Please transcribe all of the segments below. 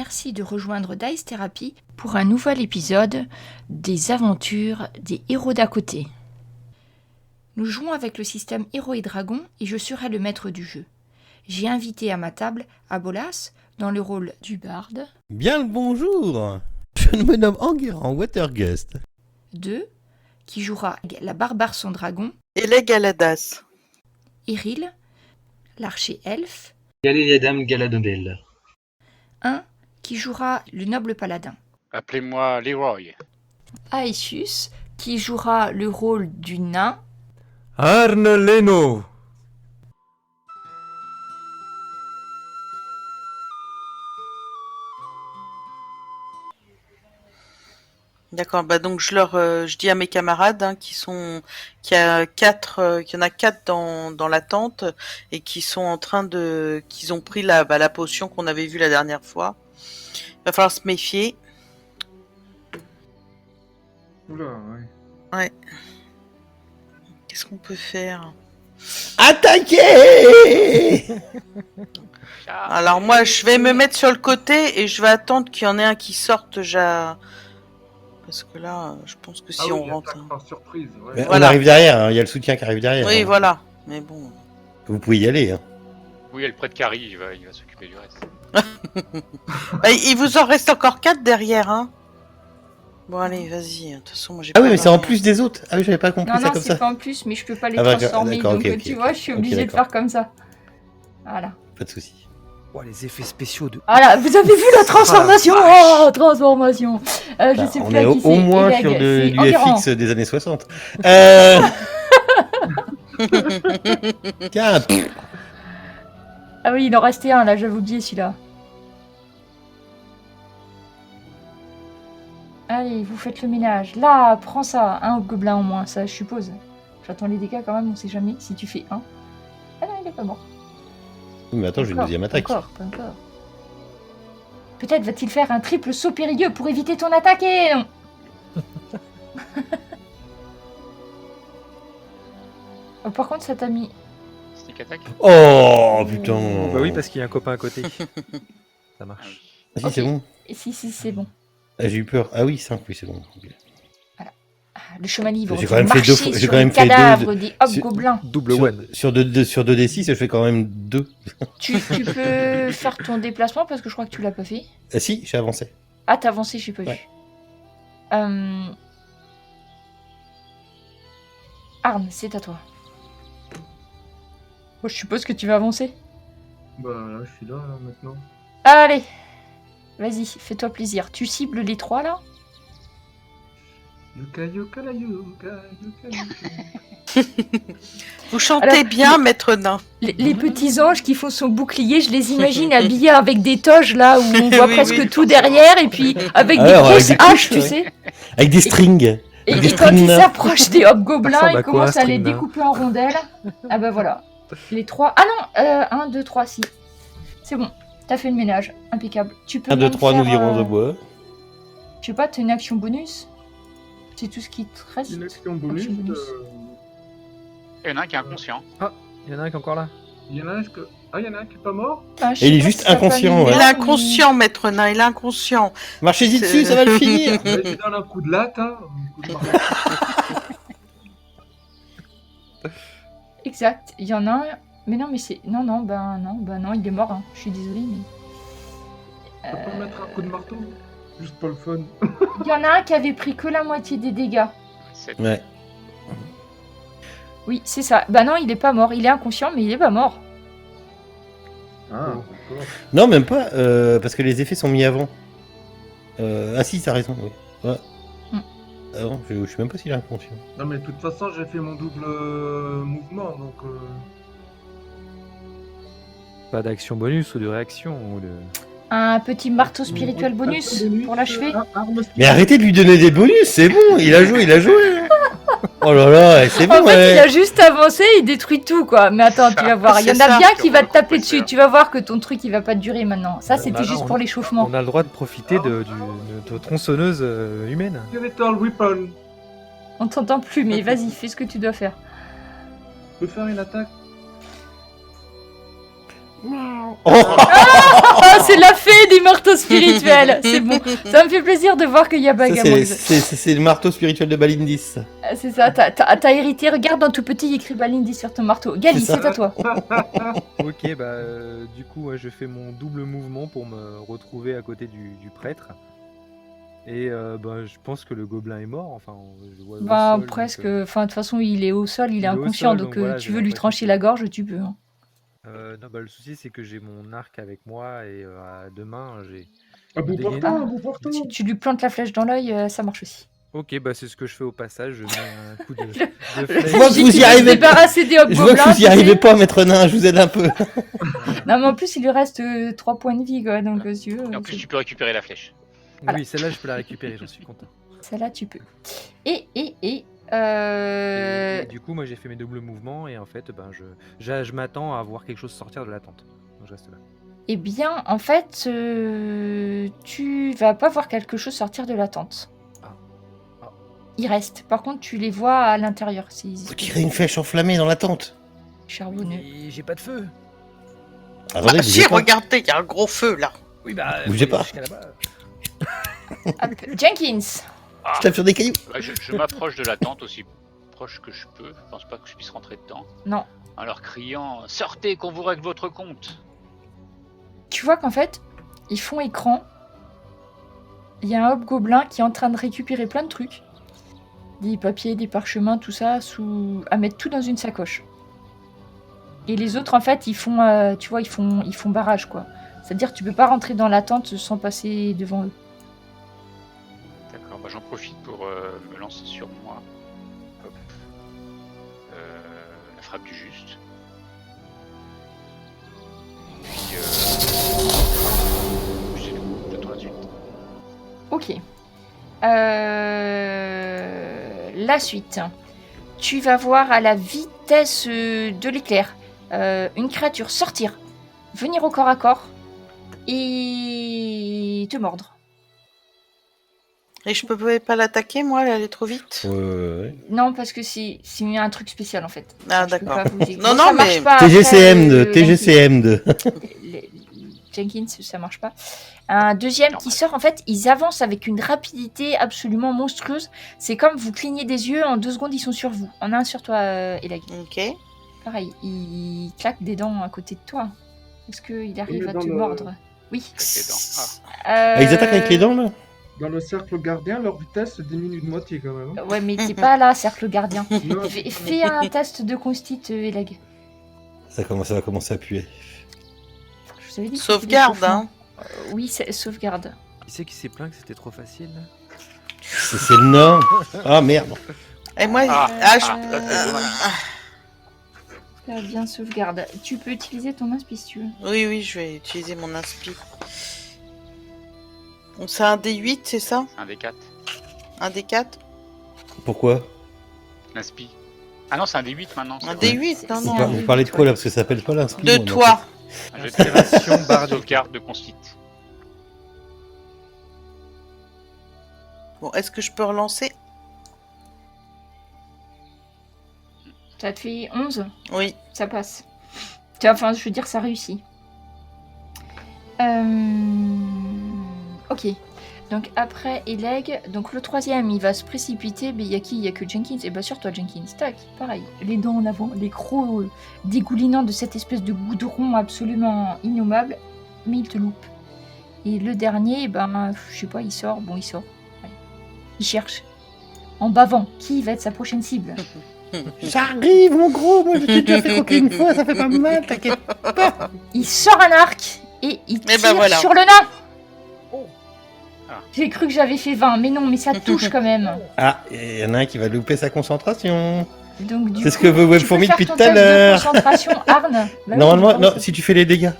merci de rejoindre Dice Therapy pour un nouvel épisode des aventures des héros d'à côté. Nous jouons avec le système Héros et Dragons et je serai le maître du jeu. J'ai invité à ma table Abolas dans le rôle du barde. Bien le bonjour. Je me nomme Enguerrand Watergust. 2, qui jouera la barbare sans dragon. Et les Galadas. Eril, l'archer elfe. Galéliadam Galadonel. 1, qui jouera le noble paladin. Appelez-moi Leroy. Aesius, qui jouera le rôle du nain. Arne Leno. D'accord, bah donc je dis à mes camarades qu'il y en a 4 dans la tente et qu'ils ont pris la potion qu'on avait vue la dernière fois. Il va falloir se méfier. Oula, ouais. Ouais. Qu'est-ce qu'on peut faire ? Attaquez! Alors moi, je vais me mettre sur le côté et je vais attendre qu'il y en ait un qui sorte. Parce que là, je pense que si on rentre... Par surprise, ouais. Mais Voilà. On arrive derrière, hein. Il y a le soutien qui arrive derrière. Oui, hein. voilà. Mais bon... Vous pouvez y aller. Hein. Oui, il y a le prêtre Carrie, il va s'occuper du reste. Il vous en reste encore 4 derrière, hein. Bon, allez, vas-y. De toute façon, moi, j'ai Ah pas oui, mais c'est en rien. plus des autres. Ah oui, j'avais pas compris Non, ça comme c'est ça. pas en plus, mais je peux pas les Ah, bah, transformer, d'accord, donc ok, tu ok, vois, ok. je suis Ok, obligée de d'accord. faire comme ça. Voilà. Pas de souci. Oh, les effets spéciaux de... Voilà, vous avez vu la transformation. Oh, transformation. Je sais On plus est à qui c'est. au moins Eleg, sur c'est du Enguerrand. FX des années 60. Tiens, Ah oui, il en restait un là, j'avais oublié celui-là. Allez, vous faites le ménage. Là, prends ça. Un gobelin en moins, ça je suppose. J'attends les dégâts quand même, on sait jamais. Si tu fais un. Ah non, il est pas mort. mais attends, j'ai une Encore, deuxième attaque. Encore, pas encore. Peut-être va-t-il faire un triple saut périlleux pour éviter ton attaque et non. Oh, par contre, ça t'a mis... Sneak attack. Oh putain. Bah oui, parce qu'il y a un copain à côté. Ça marche. Ah, si, Ok. c'est bon. Si, c'est bon. Ah, j'ai eu peur. Ah oui, 5, oui, c'est bon. Ok. Le chemin libre. J'ai quand même fait deux fois- j'ai sur quand même les fait deux- cadavres des sur- hobgoblins. Double Sur, one. sur 2d6, je fais quand même 2. Tu peux faire ton déplacement parce que je crois que tu l'as pas fait. Ah si, j'ai avancé. Ah, t'as avancé, j'ai pas vu. Ouais. Arne, c'est à toi. Bon, je suppose que tu vas avancer. Bah là, je suis là maintenant. Allez, vas-y, fais-toi plaisir. Tu cibles les 3 là. Yuka, la yuka. Vous chantez Alors, bien, maître nain. Les petits anges qui font son bouclier, je les imagine habillés avec des toges là où on voit Oui, presque oui. tout derrière et puis avec des Alors, avec grosses des haches, couches, tu ouais. sais. Avec des strings. Et, Avec des et quand ils strings nains. s'approchent des hobgoblins, Ça ressemble ils à quoi, commencent un à les string nain découper en rondelles. Ah bah voilà. Les 3. Ah non, 1, 2, 3, si. C'est bon, t'as fait le ménage. Impeccable. Tu peux 1, 2, même 3, faire, nous irons au bois. Je sais pas, t'as une action bonus. C'est tout ce qui te reste. Une action bonus. Action bonus. Il y en a un qui est inconscient. Il y en a un qui est encore là. Il y en a un qui est pas mort. Ah, je Et il sais est pas juste si ça peut inconscient, aller ouais. Il là, est inconscient, maître nain, il est inconscient. Marchez-y C'est- dessus, ça va le finir. Je lui donne un coup de latte, hein. Un coup de marteau. Exact, il y en a un. Mais non, mais c'est. Non, non, il est mort. Hein. Je suis désolée, mais. Tu peux pas mettre un coup de marteau. Juste pour le fun. Il y en a un qui avait pris que la moitié des dégâts. Ouais. Oui, c'est ça. Bah non, il est pas mort. Il est inconscient, mais il est pas mort. Ah, d'accord. Non, même pas, parce que les effets sont mis avant. Ah si, t'as raison, oui. Ouais. Ah non, je sais même pas s'il est inconscient. Non, mais de toute façon, j'ai fait mon double mouvement, donc. Pas d'action bonus ou de réaction ou de... Un petit marteau spirituel bonus pour l'achever. Mais arrêtez de lui donner des bonus, c'est bon, il a joué. Oh là là, c'est En bon, fait, il ouais. a juste avancé, il détruit tout, quoi. Mais attends, tu vas voir. Il y en C'est a ça. bien qui va te Sur taper le dessus. professeur. Tu vas voir que ton truc, il va pas durer maintenant. Ça, c'était Bah non, juste pour l'échauffement. On a le droit de profiter de tronçonneuse humaine. Skeletal Weapon. On t'entend plus, mais vas-y, fais ce que tu dois faire. Je peux faire une attaque. Oh, Oh, c'est la fée des marteaux spirituels. C'est bon. Ça me fait plaisir de voir qu'il y a Ça, Bagamon. c'est le marteau spirituel de Balindis. C'est ça, t'as hérité. Regarde dans tout petit, il y a écrit Balindi sur ton marteau. Gali, C'est ça. c'est à toi. Ok, bah du coup, je fais mon double mouvement pour me retrouver à côté du prêtre. Et bah, je pense que le gobelin est mort. Enfin, je le vois au Bah, sol, donc, presque. Enfin, de toute façon, il est au sol, il est il est au inconscient. sol, donc, donc voilà, tu j'ai veux lui l'impression trancher que- la gorge, tu peux. Hein. non, bah, le souci, c'est que j'ai mon arc avec moi et à deux mains, j'ai. À bout Dégainer. portant, à bout portant. Tu lui plantes la flèche dans l'œil, ça marche aussi. Ok, bah c'est ce que je fais au passage. Je mets un coup de Je flèche. vois que J'ai vous qui y veut se arrivez débarrasser des Je vois que hobgoblins, vous y tu sais. arrivez pas, maître nain, je vous aide un peu. Non, mais en plus, il lui reste 3 points de vie, quoi. Donc, si tu veux. Et en plus, tu peux récupérer la flèche. Voilà. Oui, celle-là, je peux la récupérer, j'en suis content. Celle-là, tu peux. Et. Et du coup, moi, j'ai fait mes doubles mouvements et en fait, ben, je m'attends à voir quelque chose sortir de la tente. Donc, je reste là. Eh bien, en fait, tu vas pas voir quelque chose sortir de la tente. Ah. Ah. Il reste. Par contre, tu les vois à l'intérieur. C'est Vous tirez une flèche enflammée dans la tente. charbonneux. Et j'ai pas de feu. Attendez, Ah, si, bougez pas. regardez, il y a un gros feu là. Oui, bah. Bougez faut aller pas. jusqu'à là-bas. Hop, Jenkins. Je tape sur des cailloux. Bah, je m'approche de la tente aussi proche que je peux. Je pense pas que je puisse rentrer dedans. Non. En leur criant « Sortez qu'on vous règle votre compte !» Tu vois qu'en fait, ils font écran. Il y a un hobgoblin qui est en train de récupérer plein de trucs. Des papiers, des parchemins, tout ça, à mettre tout dans une sacoche. Et les autres, en fait, ils font, tu vois, ils font barrage, quoi. C'est-à-dire que tu peux pas rentrer dans la tente sans passer devant eux. D'accord, bah, j'en profite pour me lancer sur moi. Hop. La frappe du juste. Puis j'attends la suite. Ok. La suite. Tu vas voir à la vitesse de l'éclair une créature sortir, venir au corps à corps et te mordre. Et je peux pas l'attaquer, moi, elle allait trop vite. Ouais. Non, parce que c'est un truc spécial en fait. Ah, Je peux d'accord. pas vous dire. Non, Bon, non, ça marche mais- pas après, TGCM2, TGCM2. Jenkins, ça marche pas. Un deuxième qui sort, en fait, ils avancent avec une rapidité absolument monstrueuse. C'est comme vous clignez des yeux, en 2 secondes, ils sont sur vous. En un sur toi, Elag. Ok. Pareil, il claque des dents à côté de toi. Est-ce qu'il arrive met à dans te le- mordre? Oui. Avec les dents. Ah, ils attaquent avec les dents, là? Dans le cercle gardien, leur vitesse diminue de moitié quand même. Hein. Ouais, mais t'es pas là, cercle gardien. Non, Fais un test de constit, Elag. Ça va commencer à puer. Je vous avais dit que Sauvegarde, c'était hein. Oui, c'est sauvegarde. Qui c'est qui s'est plaint que c'était trop facile là C'est le nain. Ah merde. Et moi, Ah, ah, je- là, c'est dommage. Faire bien sauvegarde. Tu peux utiliser ton inspi si tu veux. Oui, je vais utiliser mon inspi. Donc c'est un D8, c'est ça? Un des 4. Un D4? Pourquoi? L'inspi. Ah non, c'est un des 8 maintenant. c'est Un vrai. D8, non, C'est non. un Vous parlez de quoi là? Parce que ça s'appelle pas l'inspi. De moi, toi. Un jet de Inspiration, barre de sauvegarde de constit. Bon, est-ce que je peux relancer? Ça te fait 11? Oui. Ça passe. Enfin, je veux dire, ça réussit. Ok. Donc après Eleg, donc le troisième, il va se précipiter. Mais il y a qui? Il y a que Jenkins. Et bah sur toi, Jenkins. Tac, pareil. Les dents en avant, les crocs dégoulinants de cette espèce de goudron absolument innommable. Mais il te loupe. Et le dernier, ben, je sais pas, il sort. Bon, il sort. Allez. Il cherche. En bavant. Qui va être sa prochaine cible? J'arrive, mon gros. Moi, je t'ai déjà fait croquer une fois. Ça fait pas mal. T'inquiète pas. Il sort un arc et il tire ben voilà. sur le nain. Ah. J'ai cru que j'avais fait 20, mais non, mais ça touche quand même. Ah, il y en a un qui va louper sa concentration. Donc, du C'est ce coup, que veut tu Webfourmi peux faire depuis ton tout à test de l'heure. concentration, Arne. Bah oui, Normalement, tu peux non, faire si tu fais les dégâts.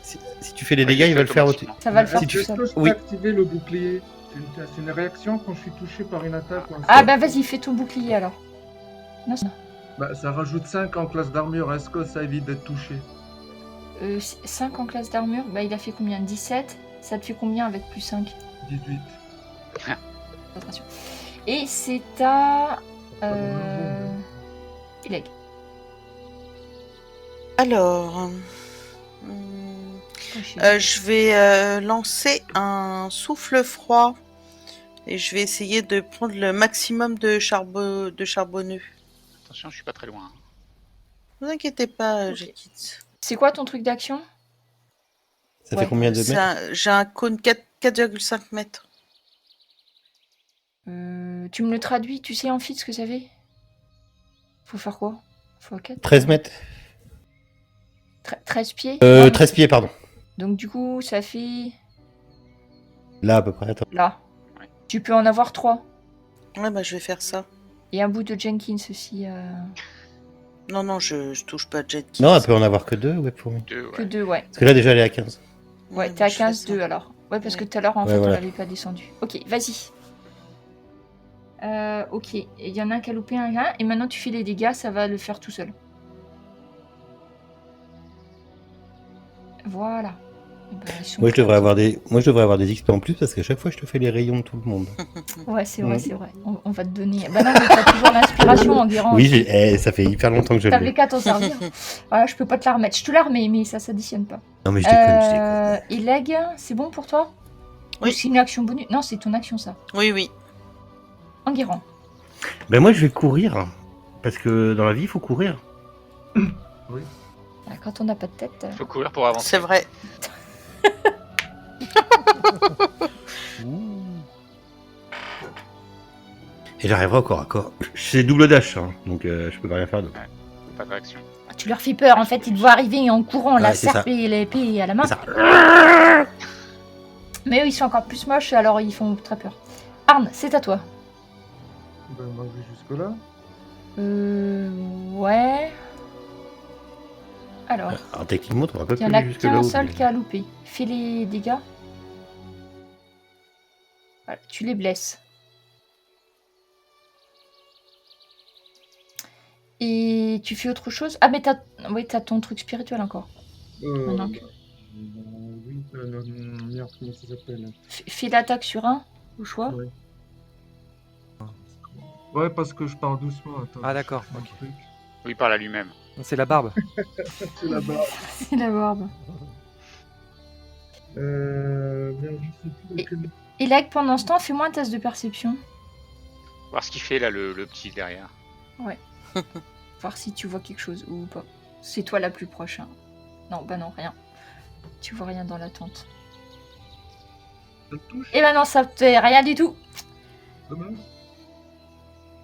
Si tu fais les dégâts, il va le faire au-dessus. ça va le faire si tout tu- Est-ce seul. que je peux Oui. activer le bouclier? C'est une réaction quand je suis touché par une attaque ou un Ah sort. bah vas-y, fais ton bouclier alors. Non, Bah, ça rajoute 5 en classe d'armure. Est-ce que ça évite d'être touché? 5 en classe d'armure, bah il a fait combien? 17. Ça te fait combien avec plus 5? 18. Concentration. Et c'est à... Eleg. Alors... Je vais lancer un souffle froid et je vais essayer de prendre le maximum de charbonneux. Attention, je suis pas très loin. Ne vous inquiétez pas, Ok. Jetix. C'est quoi ton truc d'action? Ça Ouais. fait combien de mètres? J'ai un cône 4,5 mètres. Tu me le traduis, tu sais en fit ce que ça fait? Faut faire quoi? Faut 4 13 mètres 13 pieds? Ouais, 13 pieds, pardon. donc du coup, ça fait Là, à peu près. Attends. là. Ouais. Tu peux en avoir 3. Ouais, bah je vais faire ça. Et un bout de Jenkins aussi. Non, je touche pas Jetix. Non, elle peut en avoir que 2, ouais, pour moi. 2, Que ouais. 2, ouais. Parce que là, déjà, elle est à 15. Ouais, bah, t'es à je fais 15, ça. 2 alors. Ouais, parce que Ouais. tout à l'heure, en Ouais, fait, voilà. on l'avait pas descendu. Ok, vas-y. Ok, il y en a un qui a loupé un gars, et maintenant tu fais les dégâts, ça va le faire tout seul. Voilà. Eh ben, ils sont Moi, je devrais tranquilles. avoir des XP en plus parce qu'à chaque fois, je te fais les rayons de tout le monde. Ouais, c'est vrai, Mm. c'est vrai. On va te donner. Bah non, mais t'as toujours l'inspiration en guérant. Oui, ça fait hyper longtemps que je T'avais l'ai. qu'à t'en servir. Voilà, je peux pas te la remettre. Je te la remets, mais ça s'additionne pas. Non, mais je déconne. Et leg, c'est bon pour toi? Oui. Ou c'est une action bonus? Non, c'est ton action, ça. Oui. En guérant. Ben moi, je vais courir. Parce que dans la vie, il faut courir. Ah, quand on n'a pas de tête. Faut courir pour avancer. C'est vrai. Et j'arriverai au corps à corps. C'est double dash, hein, donc je peux pas rien faire d'autre. Pas de réaction. Tu leur fais peur, en fait, ils te voient arriver en courant, la Ouais, c'est ça. serpe et l'épée à la main. C'est ça. Mais eux, ils sont encore plus moches, alors ils font très peur. Arne, c'est à toi. Ben, moi, je vais jusque-là. Ouais. Alors, Alors techniquement, t'auras pas il pu y en a aller jusque qu'un là-haut. seul mais- qui a loupé. Fais les dégâts. Voilà, tu les blesses. Et tu fais autre chose? Ah, mais t'as ton truc spirituel encore. Maintenant. Oui, merde, comment ça s'appelle? Fais l'attaque sur un, au choix. Ouais. Ouais, parce que je pars doucement. Attends, Ah, d'accord, je fais un ok. truc. Oui, il parle à lui-même. C'est la barbe. C'est là-bas. C'est la barbe. Merde, je sais plus lequel. Et Leg, pendant ce temps, fais-moi un test de perception. Voir ce qu'il fait là, le petit derrière. Voir si tu vois quelque chose ou pas. C'est toi la plus proche. Hein. Non, bah non, rien. Tu vois rien dans la tente. Ça te touche? Et bah non, ça te fait rien du tout. Dommage.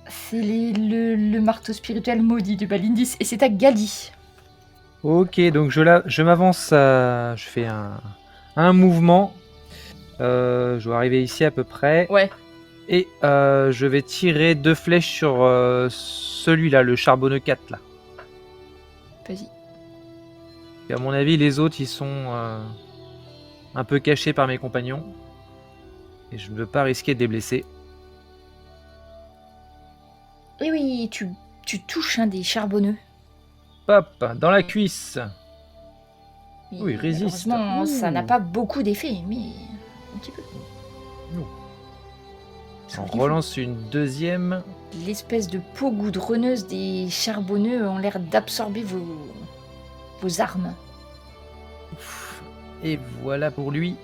C'est le marteau spirituel maudit de Balindis. Et c'est à Gali. Ok, donc je m'avance, je fais un mouvement. Je dois arriver ici à peu près. Ouais. Et je vais tirer 2 flèches sur celui-là, le charbonneux 4 là. Vas-y. Et à mon avis, les autres, ils sont un peu cachés par mes compagnons. Et je ne veux pas risquer de les blesser. Et oui, tu touches un des charbonneux. Hop, dans la cuisse. Mais Oui, il résiste. malheureusement, ça Ouh. n'a pas beaucoup d'effet, mais un petit peu. Non. Ça On fait du relance une deuxième. L'espèce de peau goudronneuse des charbonneux ont l'air d'absorber vos armes. Et voilà pour lui.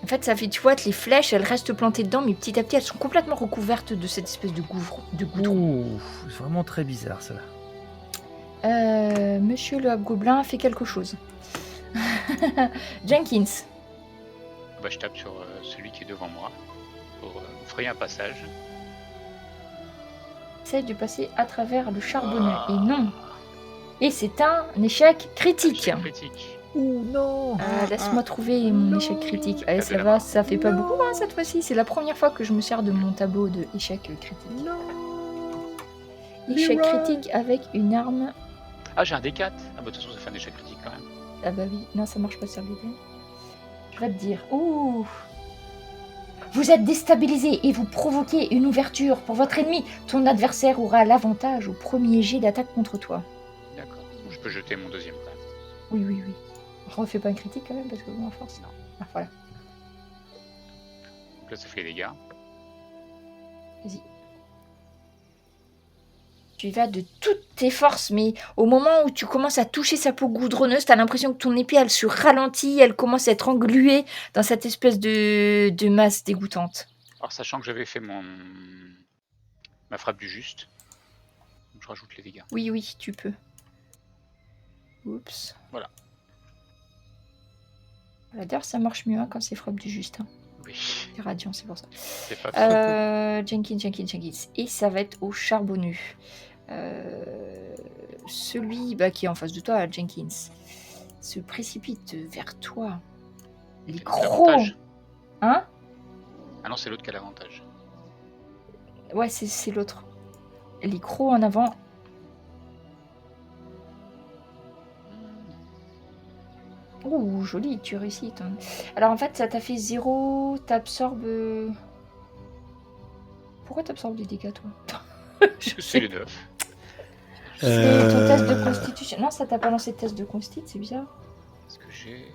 En fait, ça fait, tu vois, que les flèches, elles restent plantées dedans, mais petit à petit, elles sont complètement recouvertes de cette espèce de goudron. Ouh, c'est vraiment très bizarre ça. Monsieur le hobgoblin fait quelque chose. Jenkins. Bah, je tape sur celui qui est devant moi pour me frayer un passage. Essaye de passer à travers le charbonneux. Ah. Et non. Et c'est un échec critique. Échec critique. Ouh non. Laisse-moi trouver mon échec critique. Allez, ça va, ça fait pas beaucoup hein, cette fois-ci. C'est la première fois que je me sers de mon tableau de échec critique. Échec critique avec une arme. Ah, j'ai un D4. Ah, bah, de toute façon, ça fait un échec critique quand même. Ah bah oui, non, ça marche pas sur les dés. Je vais te dire. Ouh. Vous êtes déstabilisé et vous provoquez une ouverture pour votre ennemi. Ton adversaire aura l'avantage au premier jet d'attaque contre toi. D'accord. Je peux jeter mon deuxième quand même. Oui. Je refais pas un critique quand même parce que bon, à force. Non. Ah, voilà. Donc là, ça fait les dégâts. Vas-y. Tu y vas de toutes tes forces, mais au moment où tu commences à toucher sa peau goudronneuse, t'as l'impression que ton épée, elle se ralentit, elle commence à être engluée dans cette espèce de masse dégoûtante. Alors, sachant que j'avais fait ma frappe du juste, je rajoute les dégâts. Oui, tu peux. Oups. Voilà. D'ailleurs, ça marche mieux quand c'est frappe du juste. Oui, C'est radiant, c'est pour ça. c'est pas Jenkins. Et ça va être au charbonnu. Celui qui est en face de toi, Jenkins, se précipite vers toi. Les crocs. l'avantage. Hein? Ah non, c'est l'autre qui a l'avantage. Ouais, c'est l'autre. Les crocs en avant. Ouh, joli, tu réussis. Alors en fait, ça t'a fait 0, t'absorbes... Pourquoi t'absorbes des dégâts, toi? C'est les 9. C'est ton test de constitution. Non, ça t'a pas lancé de test de consti, c'est bizarre. Est-ce que j'ai...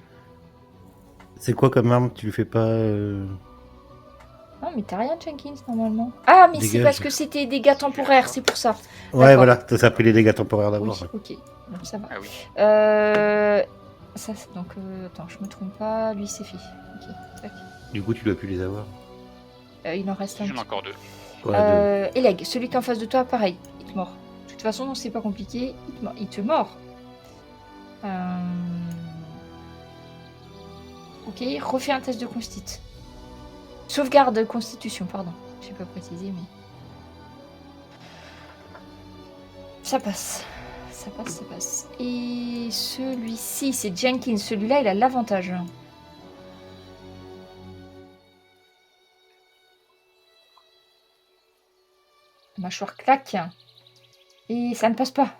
C'est quoi comme arme? Tu le fais pas Non, mais t'as rien, Jenkins, normalement. Ah, mais c'est Dégage. parce que c'était des dégâts temporaires, c'est pour ça. Ouais, D'accord. voilà, ça a pris les dégâts temporaires Oui, d'abord. ok. Donc ça va. Ah oui. Ça, donc, attends, je me trompe pas, lui c'est fait. Ok, tac. Du coup, tu dois plus les avoir. Il en reste un. J'en ai petit. encore 2. Ouais, Eleg, celui qui est en face de toi, pareil, il te mord. De toute façon, c'est pas compliqué, il te mord. Ok, refais un test de constit. Sauvegarde constitution, pardon. J'ai pas précisé, mais... Ça passe. Ça passe. Et celui-ci, c'est Jenkins. Celui-là, il a l'avantage. La mâchoire claque. Et ça ne passe pas.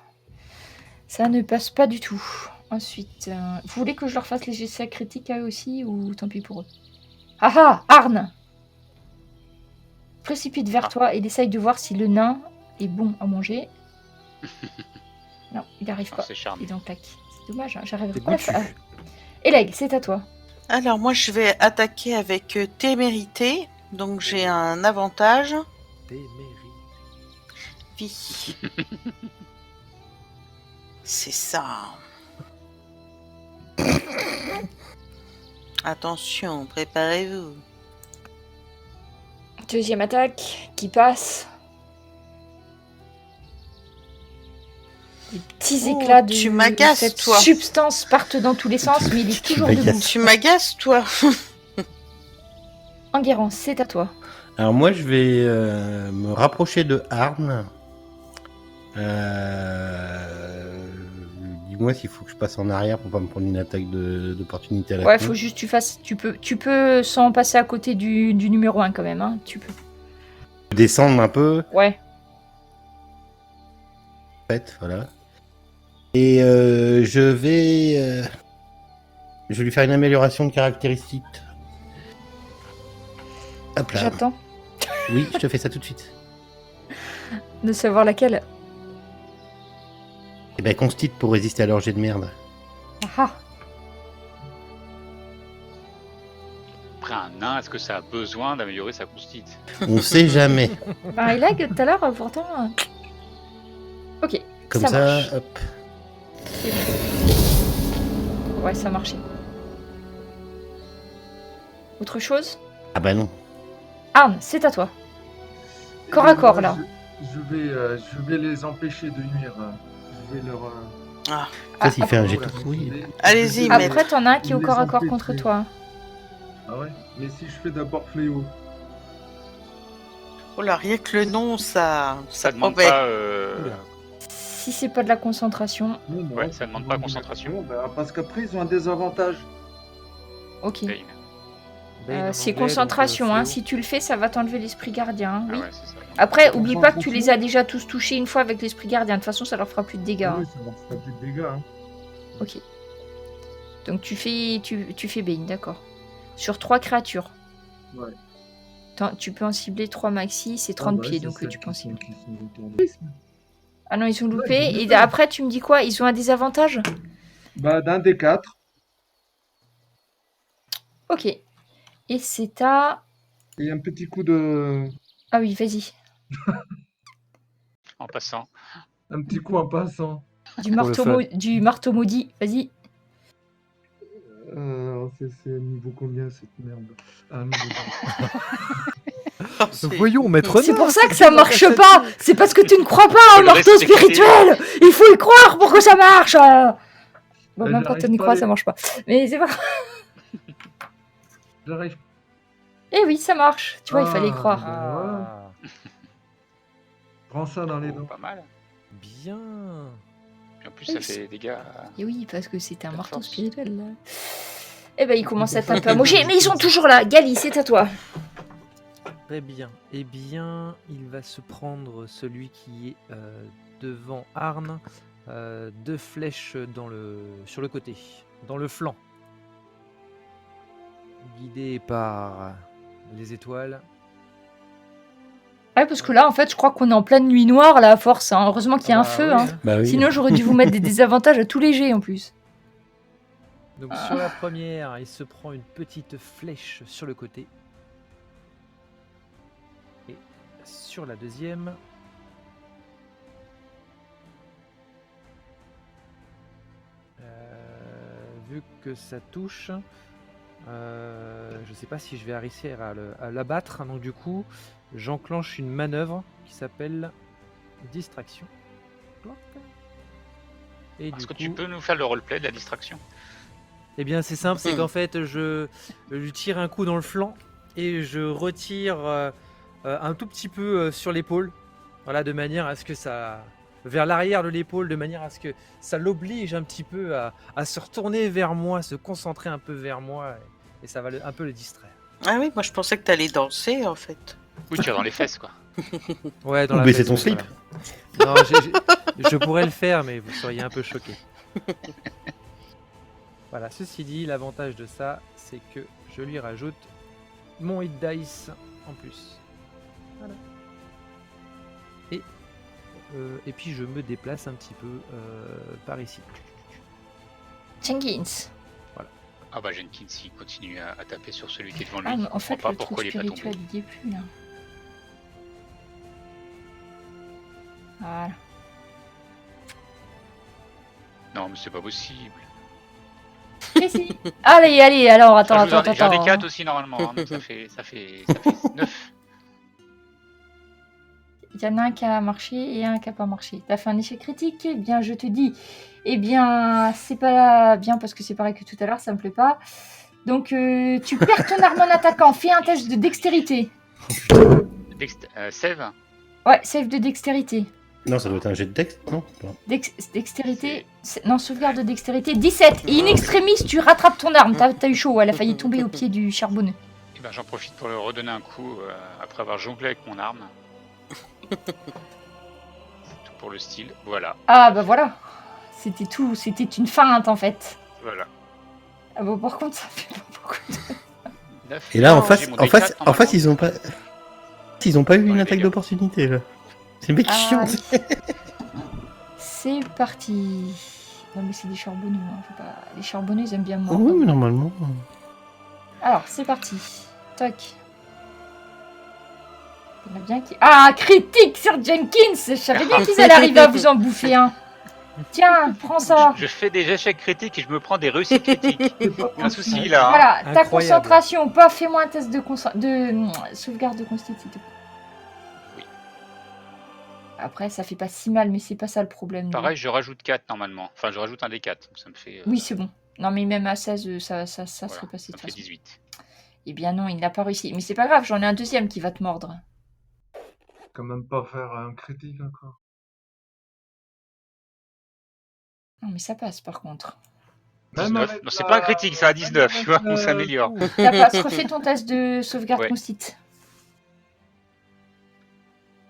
Ça ne passe pas du tout. Ensuite, vous voulez que je leur fasse les essais critiques à eux aussi ou tant pis pour eux? Ah ah, Arne précipite vers toi et il essaye de voir si le nain est bon à manger. Non, il n'arrive pas. C'est charmé. Et donc, claque. C'est dommage, hein, j'arriverai C'est pas à goûtu. faire. Eleg, c'est à toi. Alors moi je vais attaquer avec témérité, donc j'ai un avantage. Vie. C'est ça. Attention, préparez-vous. Deuxième attaque qui passe. Des petits Oh, éclats de tu m'agaces, cette toi. substance partent dans tous les sens, mais il est Tu toujours m'agaces. debout. Tu m'agaces, toi. Enguerrand, c'est à toi. Alors moi, je vais me rapprocher de Arne. Dis-moi s'il faut que je passe en arrière pour pas me prendre une attaque d'opportunité à la Ouais, con. faut juste que tu fasses. Tu peux sans passer à côté du numéro 1 quand même, hein. Tu peux. Descendre un peu, Ouais. en fait, voilà. Et je vais lui faire une amélioration de caractéristiques. Hop là. J'attends Oui, je te fais ça tout de suite. de savoir laquelle. Et ben, constit pour résister à leur jet de merde. Ah Après un nain, est-ce que ça a besoin d'améliorer sa constite? On sait jamais. ah. Eleg, tout à l'heure, pourtant. Ok. Comme ça ça, marche. hop. Ouais, ça marchait. Autre chose? Ah bah non. Arne, c'est à toi. Corps à corps, là. Je vais les empêcher de nuire. Je vais leur. Ça, s'il fait un jet voilà. tout pourri. Allez-y, mais- mais- Après, t'en as un qui est au Les corps à corps empêcher. contre toi. Ah ouais. Mais si je fais d'abord fléau. Oh là, rien que le nom, ça demande promet. pas... Si c'est pas de la concentration, Non, non, Ouais, ça demande pas concentration. Bah, parce qu'après ils ont un désavantage. ok. Bane. C'est concentration, hein. Si tu le fais, ça va t'enlever l'esprit gardien. Hein, Ah oui. ouais, c'est ça. Après, oublie pas que tu les as déjà tous touchés une fois avec l'esprit gardien. De toute façon, ça leur fera plus de dégâts. Oui, Hein. ça leur fera plus de dégâts. Hein. Ok. Donc tu fais Bane, d'accord. Sur 3 créatures. Ouais. Tu peux en cibler 3 maxi, c'est 30 Ah bah, pieds, c'est donc celles tu peux en qui sont- cibler. qui sont retournées. Ah non, ils ont loupé. Ouais, j'ai Et loupé. après, tu me dis quoi? Ils ont un désavantage? Bah d'un des 4. Ok. Et c'est à... Et un petit coup de. Ah oui, vas-y. En passant. Un petit coup en passant. Du marteau, fun. du marteau maudit, vas-y. C'est niveau combien cette merde? Ah, niveau Voyons, maître C'est Nain, pour ça que c'est ça dans marche cette- pas. C'est parce que tu ne crois pas Faut au le marteau respecter. spirituel. Il faut y croire pour que ça marche. Bon, Mais même quand j'arrive on y pas croit, à les- ça marche pas. Mais c'est pas grave. J'arrive. Eh oui, ça marche. Tu vois, il fallait y Ah. croire. Ah, Prends ça dans les Oh, dents. pas mal. bien. Et en plus, Oui, ça fait des dégâts. Et oui, parce que c'est un La marteau force. spirituel. Là. Eh ben, il commence à être un peu amoché. Mais ils sont toujours là. Gali, c'est à toi. Très bien. Eh bien, il va se prendre celui qui est devant Arn, 2 flèches sur le côté, dans le flanc. Guidé par les étoiles. Ouais, parce que là, en fait, je crois qu'on est en pleine nuit noire, là, à force. Hein. Heureusement qu'il y a un Ah bah feu. oui, Hein. hein. Bah oui. Sinon, j'aurais dû vous mettre des désavantages à tous les jets, en plus. Donc sur la première, il se prend une petite flèche sur le côté. Et sur la deuxième, vu que ça touche, je sais pas si je vais réussir à l'abattre. Donc du coup, j'enclenche une manœuvre qui s'appelle distraction. Et Est-ce du que coup, tu peux nous faire le roleplay de la distraction? eh bien, c'est simple, c'est qu'en fait, je lui tire un coup dans le flanc et je retire un tout petit peu sur l'épaule, voilà, de manière à ce que ça, vers l'arrière de l'épaule, de manière à ce que ça l'oblige un petit peu à se retourner vers moi, se concentrer un peu vers moi, et ça va un peu le distraire. Ah oui, moi je pensais que t'allais danser en fait. Oui, tu as dans les fesses, quoi. Ouais, dans Ou la baisser fesse, ton oui, slip. voilà. Non, je pourrais le faire, mais vous seriez un peu choqué. Voilà, ceci dit, l'avantage de ça, c'est que je lui rajoute mon hit dice en plus. Voilà. Et puis je me déplace un petit peu par ici. Jenkins. Ah bah Jenkins, il continue à taper sur celui qui est devant lui. Ah, mais Je en fait, comprends le pas pourquoi truc il est pas spirituel, tombé. il y est plus, là. Voilà. Non, mais c'est pas possible. Mais si. Allez, allez, alors, attends. J'ai un des 4 aussi normalement, hein, donc ça fait 9. Il y en a un qui a marché et un qui a pas marché. T'as fait un échec critique? Eh bien, je te dis. Eh bien, c'est pas bien parce que c'est pareil que tout à l'heure, ça me plaît pas. Donc, tu perds ton arme en attaquant. Fais un test de dextérité. Save. Ouais, save de dextérité. Non, ça doit être un jet de texte, non? Dextérité. Non, sauvegarde de dextérité. 17. Et in extremis, tu rattrapes ton arme. T'as eu chaud. Elle a failli tomber au pied du charbonneux. Et ben j'en profite pour leur redonner un coup après avoir jonglé avec mon arme. C'est tout pour le style. Voilà. Ah, bah voilà. C'était tout. C'était une feinte, en fait. Voilà. Ah, bah, par contre, ça fait pas beaucoup de... 9. Et là, en Non, face, j'ai mon en face, D4 en face, ils ont pas, eu Ouais, une attaque dégâts. d'opportunité là. C'est mec chiant. Ah, c'est parti. Non, mais c'est des charbonneux. Hein. Faut pas... Les charbonneux, ils aiment bien mordre. Oui, normalement. Alors, c'est parti. Toc. Il y en a bien qui... Ah, critique sur Jenkins. Je savais bien qu'ils allaient arriver à vous en bouffer un. Tiens, prends ça. Je fais des échecs critiques et je me prends des réussites critiques. C'est pas Un souci là. hein. Voilà, ta Incroyable. concentration. Pas, fais-moi un test de sauvegarde de constitution. Oui. Après, ça fait pas si mal, mais c'est pas ça le problème. Pareil, je rajoute 4 normalement. Enfin, je rajoute un des 4. Donc ça me fait. Oui, c'est bon. Non, mais même à 16, ça voilà, serait passé de ça toute fait façon. 18. Eh bien non, il n'a pas réussi. Mais c'est pas grave, j'en ai un deuxième qui va te mordre. Quand même pas faire un critique encore. Non, mais ça passe par contre. Même 19. avec Non, c'est la- pas un critique, ça à 19, tu vois, avec on s'améliore. Ça passe, refais ton test de sauvegarde Ouais. constit.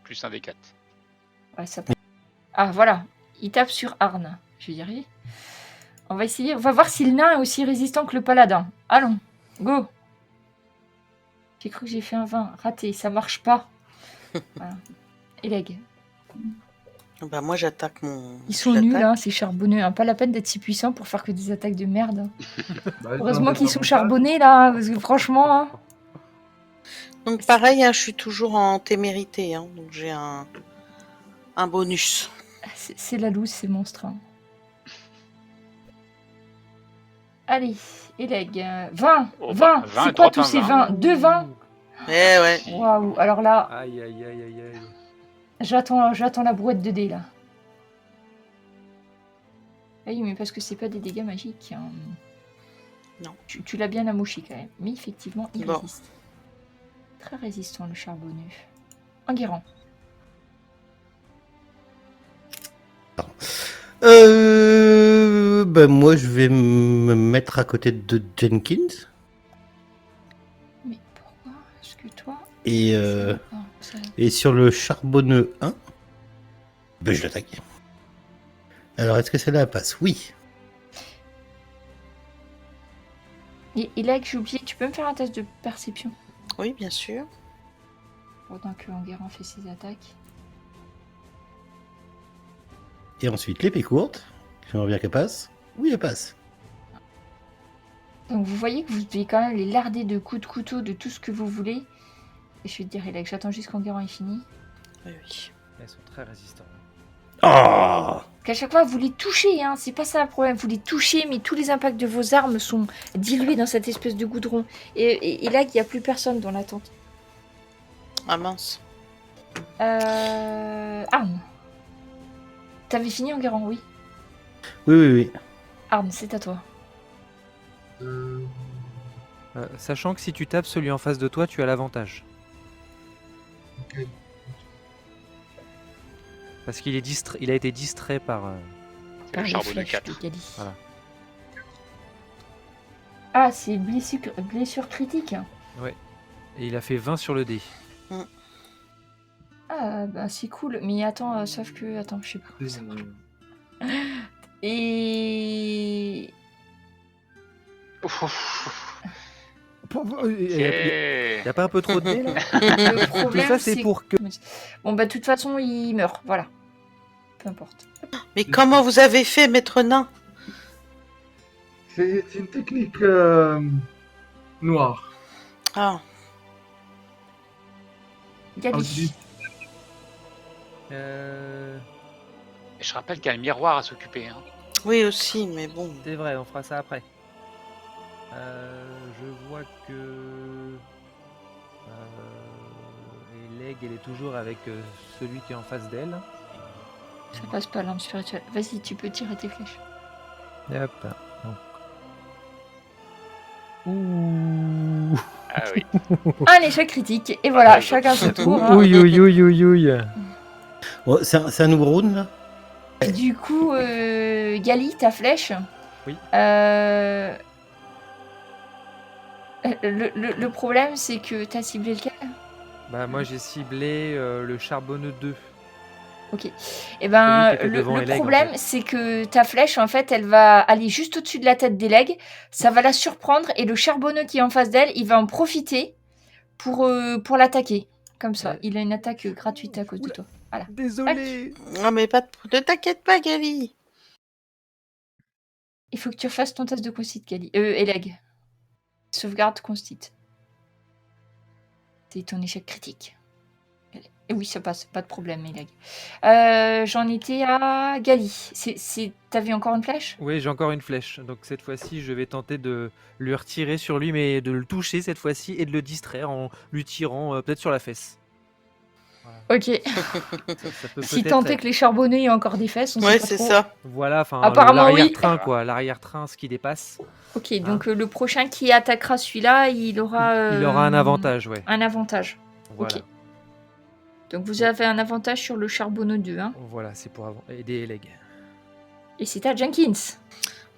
Plus un des 4. Ouais, ça passe. Ah, voilà. Il tape sur Arn. Je vais y arriver. On va essayer. On va voir si le nain est aussi résistant que le paladin. Allons, go. J'ai cru que j'ai fait un 20. Raté, ça marche pas. Voilà. Eleg. Bah moi j'attaque mon. Ils sont nuls, hein, ces charbonneux. Hein. Pas la peine d'être si puissants pour faire que des attaques de merde. Bah, Heureusement ils qu'ils ont sont des charbonnés, là. Parce que franchement... Hein. Donc pareil, hein, je suis toujours en témérité, hein, donc j'ai un Un bonus. C'est la loose, ces monstres. Hein. Allez, Eleg, 20, Oh, 20, 20, c'est quoi drop tous un ces 20. 20 2 20. Eh ouais. Waouh, alors là, Aïe, aïe, aïe, aïe, aïe. j'attends la brouette de dés, là. Ah oui, mais parce que c'est pas des dégâts magiques. Hein. Non. Tu l'as bien amouché, quand même. Mais effectivement, il Bon. résiste. Très résistant, le charbonneux. Enguerrand. Moi, je vais me mettre à côté de Jenkins. Mais pourquoi est-ce que toi... Et, et sur le charbonneux 1, je l'attaque. Alors, est-ce que celle-là passe? Oui. Et là, j'ai oublié, tu peux me faire un test de perception Oui, bien sûr. pendant que Enguerrand fait ses attaques. Et ensuite, l'épée courte. J'aimerais bien qu'elle passe. Oui, elle passe. Donc vous voyez que vous devez quand même les larder de coups de couteau, de tout ce que vous voulez. Et je vais te dire, Eleg, j'attends juste qu'Enguerrand est fini. Oui, oui. Elles sont très résistantes. Oh Qu'à chaque fois, vous les touchez, hein, c'est pas ça le problème. Vous les touchez, mais tous les impacts de vos armes sont dilués dans cette espèce de goudron. Et là, il n'y a plus personne dans la tente. Ah mince. Arne. T'avais fini, Enguerrand, oui. Oui. Arne, c'est à toi. Sachant que si tu tapes celui en face de toi, tu as l'avantage. Ok. Parce qu'il est il a été distrait par... C'est Par le les charbonneux flèches 4. de Gali. Voilà. Ah, c'est blessure critique. Et il a fait 20 sur le dé. Ah, bah c'est cool. Mais attends, sauf que... Attends, je sais pas comment ça marche. Et... Il y a pas un peu trop de dés là? Le Tout problème, ça c'est pour que... Bon, bah de toute façon, il meurt. Voilà. Peu importe. Mais comment vous avez fait, maître nain? C'est une technique noire. Ah, Gali. Et je rappelle qu'il y a le miroir à s'occuper. Hein. oui aussi, mais bon. C'est vrai, on fera ça après. Je vois que... Eleg, elle est toujours avec celui qui est en face d'elle. Ça passe pas, l'arme spirituelle. Vas-y, tu peux tirer tes flèches. Et hop. Donc. Ouh. Ah oui. Un échec critique. Et voilà, Ah, chacun son tour. hein. Ouille, ouille, ouille, ouille, ouille. Oh, c'est un nouveau round, là? Du coup, Gali, ta flèche. Oui. Le problème, c'est que t'as ciblé lequel? Bah moi j'ai ciblé le charbonneux 2. Ok. Et ben, Celui qui était devant le Eleg, en problème, fait. c'est que ta flèche, en fait, elle va aller juste au-dessus de la tête d'Eleg. Ça va la surprendre et le charbonneux qui est en face d'elle, il va en profiter pour l'attaquer. Comme ça. Ouais. Il a une attaque gratuite à cause de toi. Désolé. Non mais pas ne t'inquiète pas, Gali. Il faut que tu refasses ton test de constit, Gali. Eleg. Sauvegarde constit. C'est ton échec critique. Et oui, ça passe, pas de problème, Eleg. J'en étais à Gali. T'avais encore une flèche? Oui, j'ai encore une flèche. Donc cette fois-ci, je vais tenter de lui retirer sur lui, mais de le toucher cette fois-ci et de le distraire en lui tirant peut-être sur la fesse. Ok. Ça peut Si peut-être tant est être- que les charbonneux aient encore des fesses, on Ouais, sait pas c'est trop. ça. Voilà, enfin Apparemment, oui. l'arrière-train quoi, l'arrière-train, ce qui dépasse. Ok, donc le prochain qui attaquera celui-là, il aura... Il aura un avantage, ouais. Un avantage. Voilà. Ok. Donc vous avez un avantage sur le charbonneux 2. Hein. Voilà, c'est pour aider Eleg. Et c'est à Jenkins.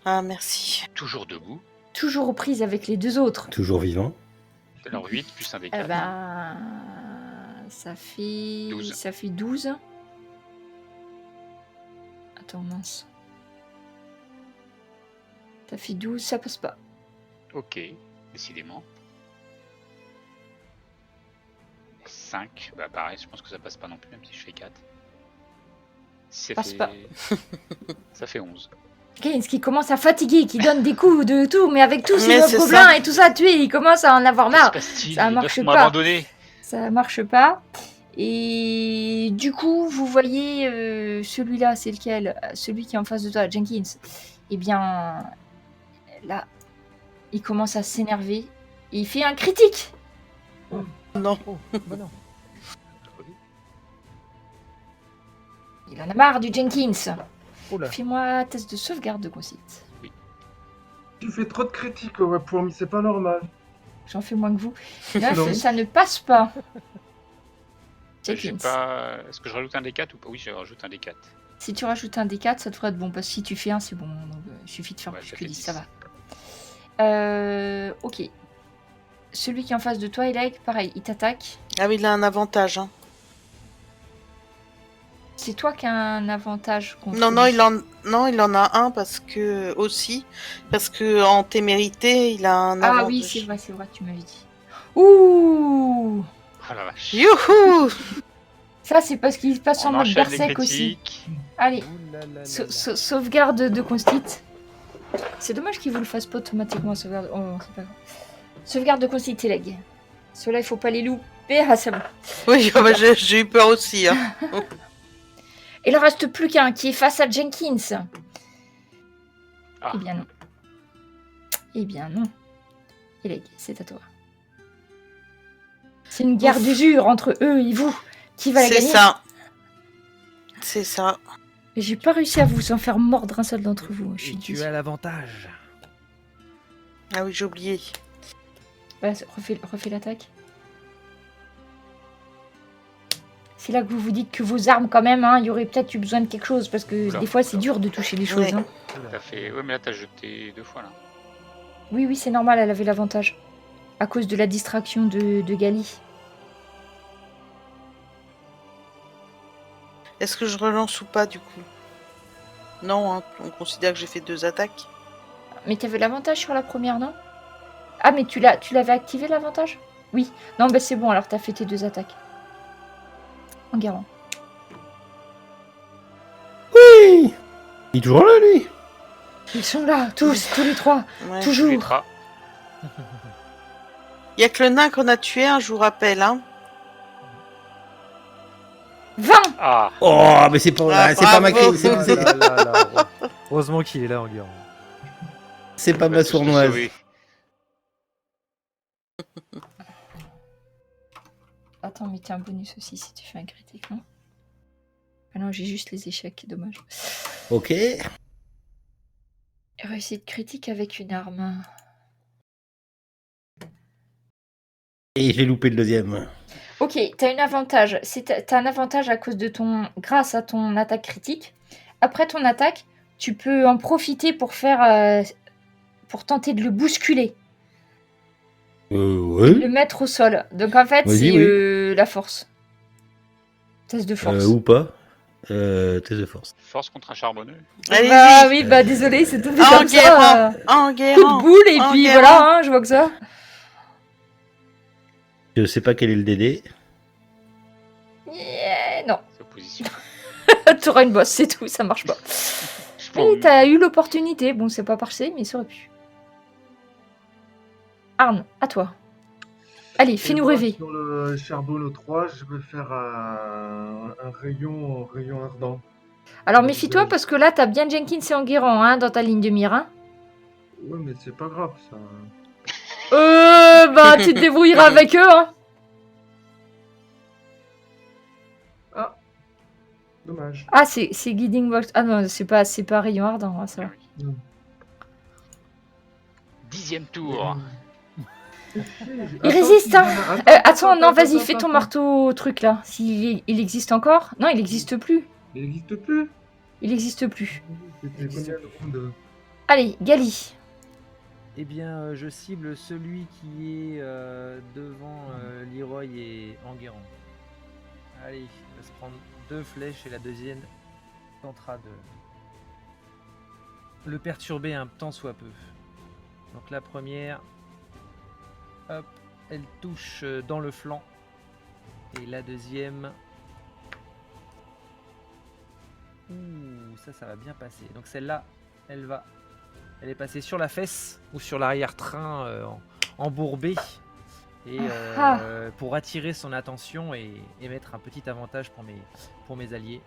Ah merci. Toujours debout. Toujours aux prises avec les deux autres. Toujours vivant. Alors 8 plus un des Eh 4. ben... Ça fait... 12. Ça fait 12. Attends, mince. Ça fait 12, ça passe pas. Ok, décidément. 5, bah pareil, je pense que ça passe pas non plus, même si je fais 4. Ça Passe fait... pas. Ça fait 11. Jenkins qui commence à fatiguer, qui donne des coups de tout, mais avec tous Mais ces c'est gobelins ça. et tout ça à tuer, il commence à en avoir marre. Qu'est-ce qui se passe-t-il ça Ils marche doivent pas. m'abandonner. Ça marche pas. Et du coup, vous voyez celui-là, c'est lequel? Celui qui est en face de toi, Jenkins. Eh bien, là, il commence à s'énerver et il fait un critique. Non. Oh, bah non. Il en a marre du Jenkins. Oh là. Fais-moi un test de sauvegarde de concite. Tu fais trop de critiques, ouais, pour moi, c'est pas normal. J'en fais moins que vous. Là, Non. ça ne passe pas. J'ai Jenkins. pas... Est-ce que je rajoute un D4 ou pas? Oui, je rajoute un D4. Si tu rajoutes un D4, ça devrait être bon. Parce que si tu fais un, c'est bon. Donc, il suffit de faire Ouais, plus ça que fait 10, 10. ça va. Ok. Celui qui est en face de toi, Eleg, pareil, il t'attaque. Ah oui, il a un avantage. Hein. C'est toi qui as un avantage contre Non, lui. il en a un parce que en témérité, il a un avantage. Ah oui, c'est vrai, tu m'avais dit. Ouh! Oh la vache. Youhou! Ça, c'est parce qu'il passe en On mode enchaîne les berserk aussi. critiques. Allez, Ouh là là là là. sauvegarde de constit. C'est dommage qu'il vous le fasse pas automatiquement, sauvegarde. Oh, c'est pas grave. Sauvegarde de constit, Eleg. Ceux-là, il faut pas les louper. Ah, c'est bon. Oui, bah, j'ai eu peur aussi. Hein. Il en reste plus qu'un qui est face à Jenkins. Ah. Eh bien non. Eh bien non. Eleg, c'est à toi. C'est une guerre d'usure entre eux et vous. Qui va la C'est gagner? ça. C'est ça. Et j'ai pas réussi à vous en faire mordre un seul d'entre vous. Je suis Et tu déçue. as l'avantage. Ah oui, j'ai oublié. Ouais, refais l'attaque. C'est là que vous vous dites que vos armes, quand même, hein, il y aurait peut-être eu besoin de quelque chose. Parce que Oula, des fois, c'est oula. dur de toucher les choses. Ouais. Hein. T'as fait... Ouais, mais là, t'as jeté 2 fois, là. Oui, c'est normal, elle avait l'avantage. À cause de la distraction de Gali. Est-ce que je relance ou pas, du coup? Non, hein, on considère que j'ai fait 2 attaques. Mais t'avais l'avantage sur la première, non? Ah, mais tu l'avais activé, l'avantage? Oui. Non, bah c'est bon, alors t'as fait tes 2 attaques. En garant. Oui. Il est toujours là, lui. Ils sont là, tous les 3. Ouais. Les Toujours. 3. Il y a que le nain qu'on a tué, hein, je vous rappelle. Hein. 20. Ah. Oh, mais c'est pas, Ah, c'est pas ma bravo. clé, c'est Ah là là là. Heureusement qu'il est là en guerre. c'est pas ma sournoise. Attends, mais t'as un bonus aussi si tu fais un critique, non? Ah non, j'ai juste les échecs, dommage. Ok. Réussite critique avec une arme. Et j'ai loupé le deuxième. Ok, t'as un avantage. T'as un avantage à cause de grâce à ton attaque critique. Après ton attaque, tu peux en profiter pour pour tenter de le bousculer, Ouais. le mettre au sol. Donc en fait, Vas-y, c'est la force. Test de force. Ou pas. Test de force. Force contre un charbonneux. Allez-y. Bah oui, bah désolé, c'est tombé En comme guerre, ça. En Coup guerre. de boule et en puis guerre. voilà, hein, je vois que ça. Je sais pas quel est le DD. Yeah, non, C'est opposition. t'auras une bosse, c'est tout, ça marche pas. Je Oui, t'as eu l'opportunité. Bon, c'est pas parfait, mais ça aurait pu. Arne, à toi. Allez, fais-nous moi, rêver. Sur le charbonneau 3, je vais faire un rayon ardent. Alors méfie-toi parce que là, t'as bien Jenkins et Enguerrand hein, dans ta ligne de mire. Hein. Ouais, mais c'est pas grave, ça. Bah, tu te débrouilleras avec eux. Hein. Dommage. Ah, c'est Guiding Bolt. Ah non, c'est pas Rayon Ardent. Hein, ça va. 10e tour. Il résiste, hein. Attends, non, vas-y, fais ton marteau truc là. Il existe encore? Non, il existe plus. Il n'existe plus. Il existe plus. C'était combien de rounds? Allez, Gali. Eh bien, je cible celui qui est devant Leroy et Enguerrand. Allez, il va se prendre 2 flèches et la deuxième tentera de le perturber un tant soit peu. Donc la première, hop, elle touche dans le flanc. Et la deuxième... Ouh, ça va bien passer. Donc celle-là, elle est passée sur la fesse ou sur l'arrière-train embourbé. Et pour attirer son attention et mettre un petit avantage pour mes alliés.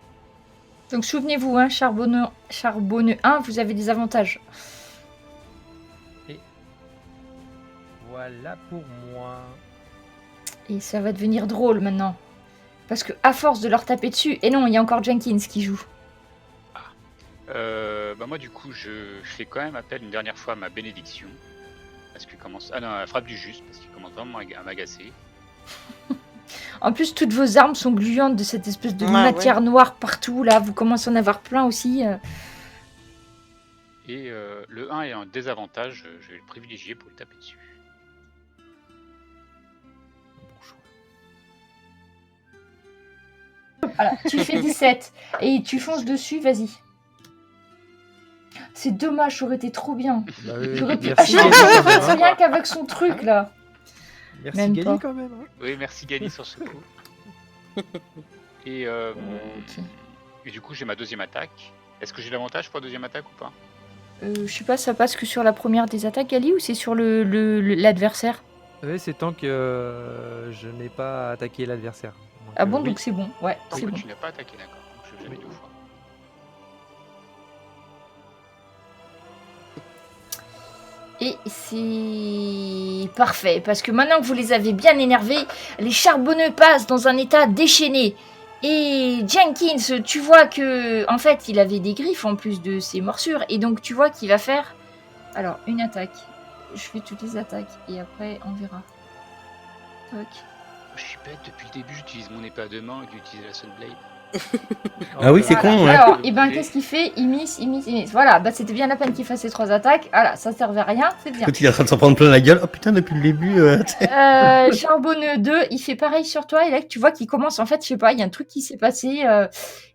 Donc souvenez-vous, hein, charbonneux 1, vous avez des avantages. Et voilà pour moi. Et ça va devenir drôle maintenant. Parce que à force de leur taper dessus, et non, il y a encore Jenkins qui joue. Moi du coup je fais quand même appel une dernière fois à ma bénédiction. Parce qu'il commence... Ah non, la frappe du juste, parce qu'il commence vraiment à m'agacer. En plus, toutes vos armes sont gluantes de cette espèce de matière noire partout. Là, vous commencez à en avoir plein aussi. Et le 1 est un désavantage, je vais le privilégier pour le taper dessus. Bon choix. Voilà, tu fais 17 et tu fonces dessus, vas-y. C'est dommage, ça aurait été trop bien. Bah oui, J'aurais pu merci acheter Gany, quand même, hein. rien qu'avec son truc là. Merci Même Gany pas. quand même. Hein. Oui, merci Gany sur ce coup. Et, et du coup j'ai ma deuxième attaque. Est-ce que j'ai l'avantage pour la deuxième attaque ou pas? Je sais pas, ça passe que sur la première des attaques, Ali, ou c'est sur l'adversaire? Oui, c'est tant que je n'ai pas attaqué l'adversaire. Ah bon, oui. donc c'est bon. Ouais, Donc c'est bon. tu n'as pas attaqué, d'accord. Donc je vais jamais deux fois. Et c'est parfait, parce que maintenant que vous les avez bien énervés, les charbonneux passent dans un état déchaîné. Et Jenkins, tu vois que, en fait, il avait des griffes en plus de ses morsures, et donc tu vois qu'il va faire, alors, une attaque. Je fais toutes les attaques, et après, on verra. Toc. Je suis bête, depuis le début j'utilise mon épée à deux mains et j'utilise la Sunblade. Ah oui, c'est Voilà. con, ouais. Alors, et ben, qu'est-ce qu'il fait? Il miss. Voilà, bah c'était bien la peine qu'il fasse ses 3 attaques. Voilà, ça servait à rien, c'est bien. Quand il est en train de s'en prendre plein la gueule, oh putain, depuis le début. Charbonneux 2, il fait pareil sur toi, et là tu vois qu'il commence, en fait, je sais pas, il y a un truc qui s'est passé,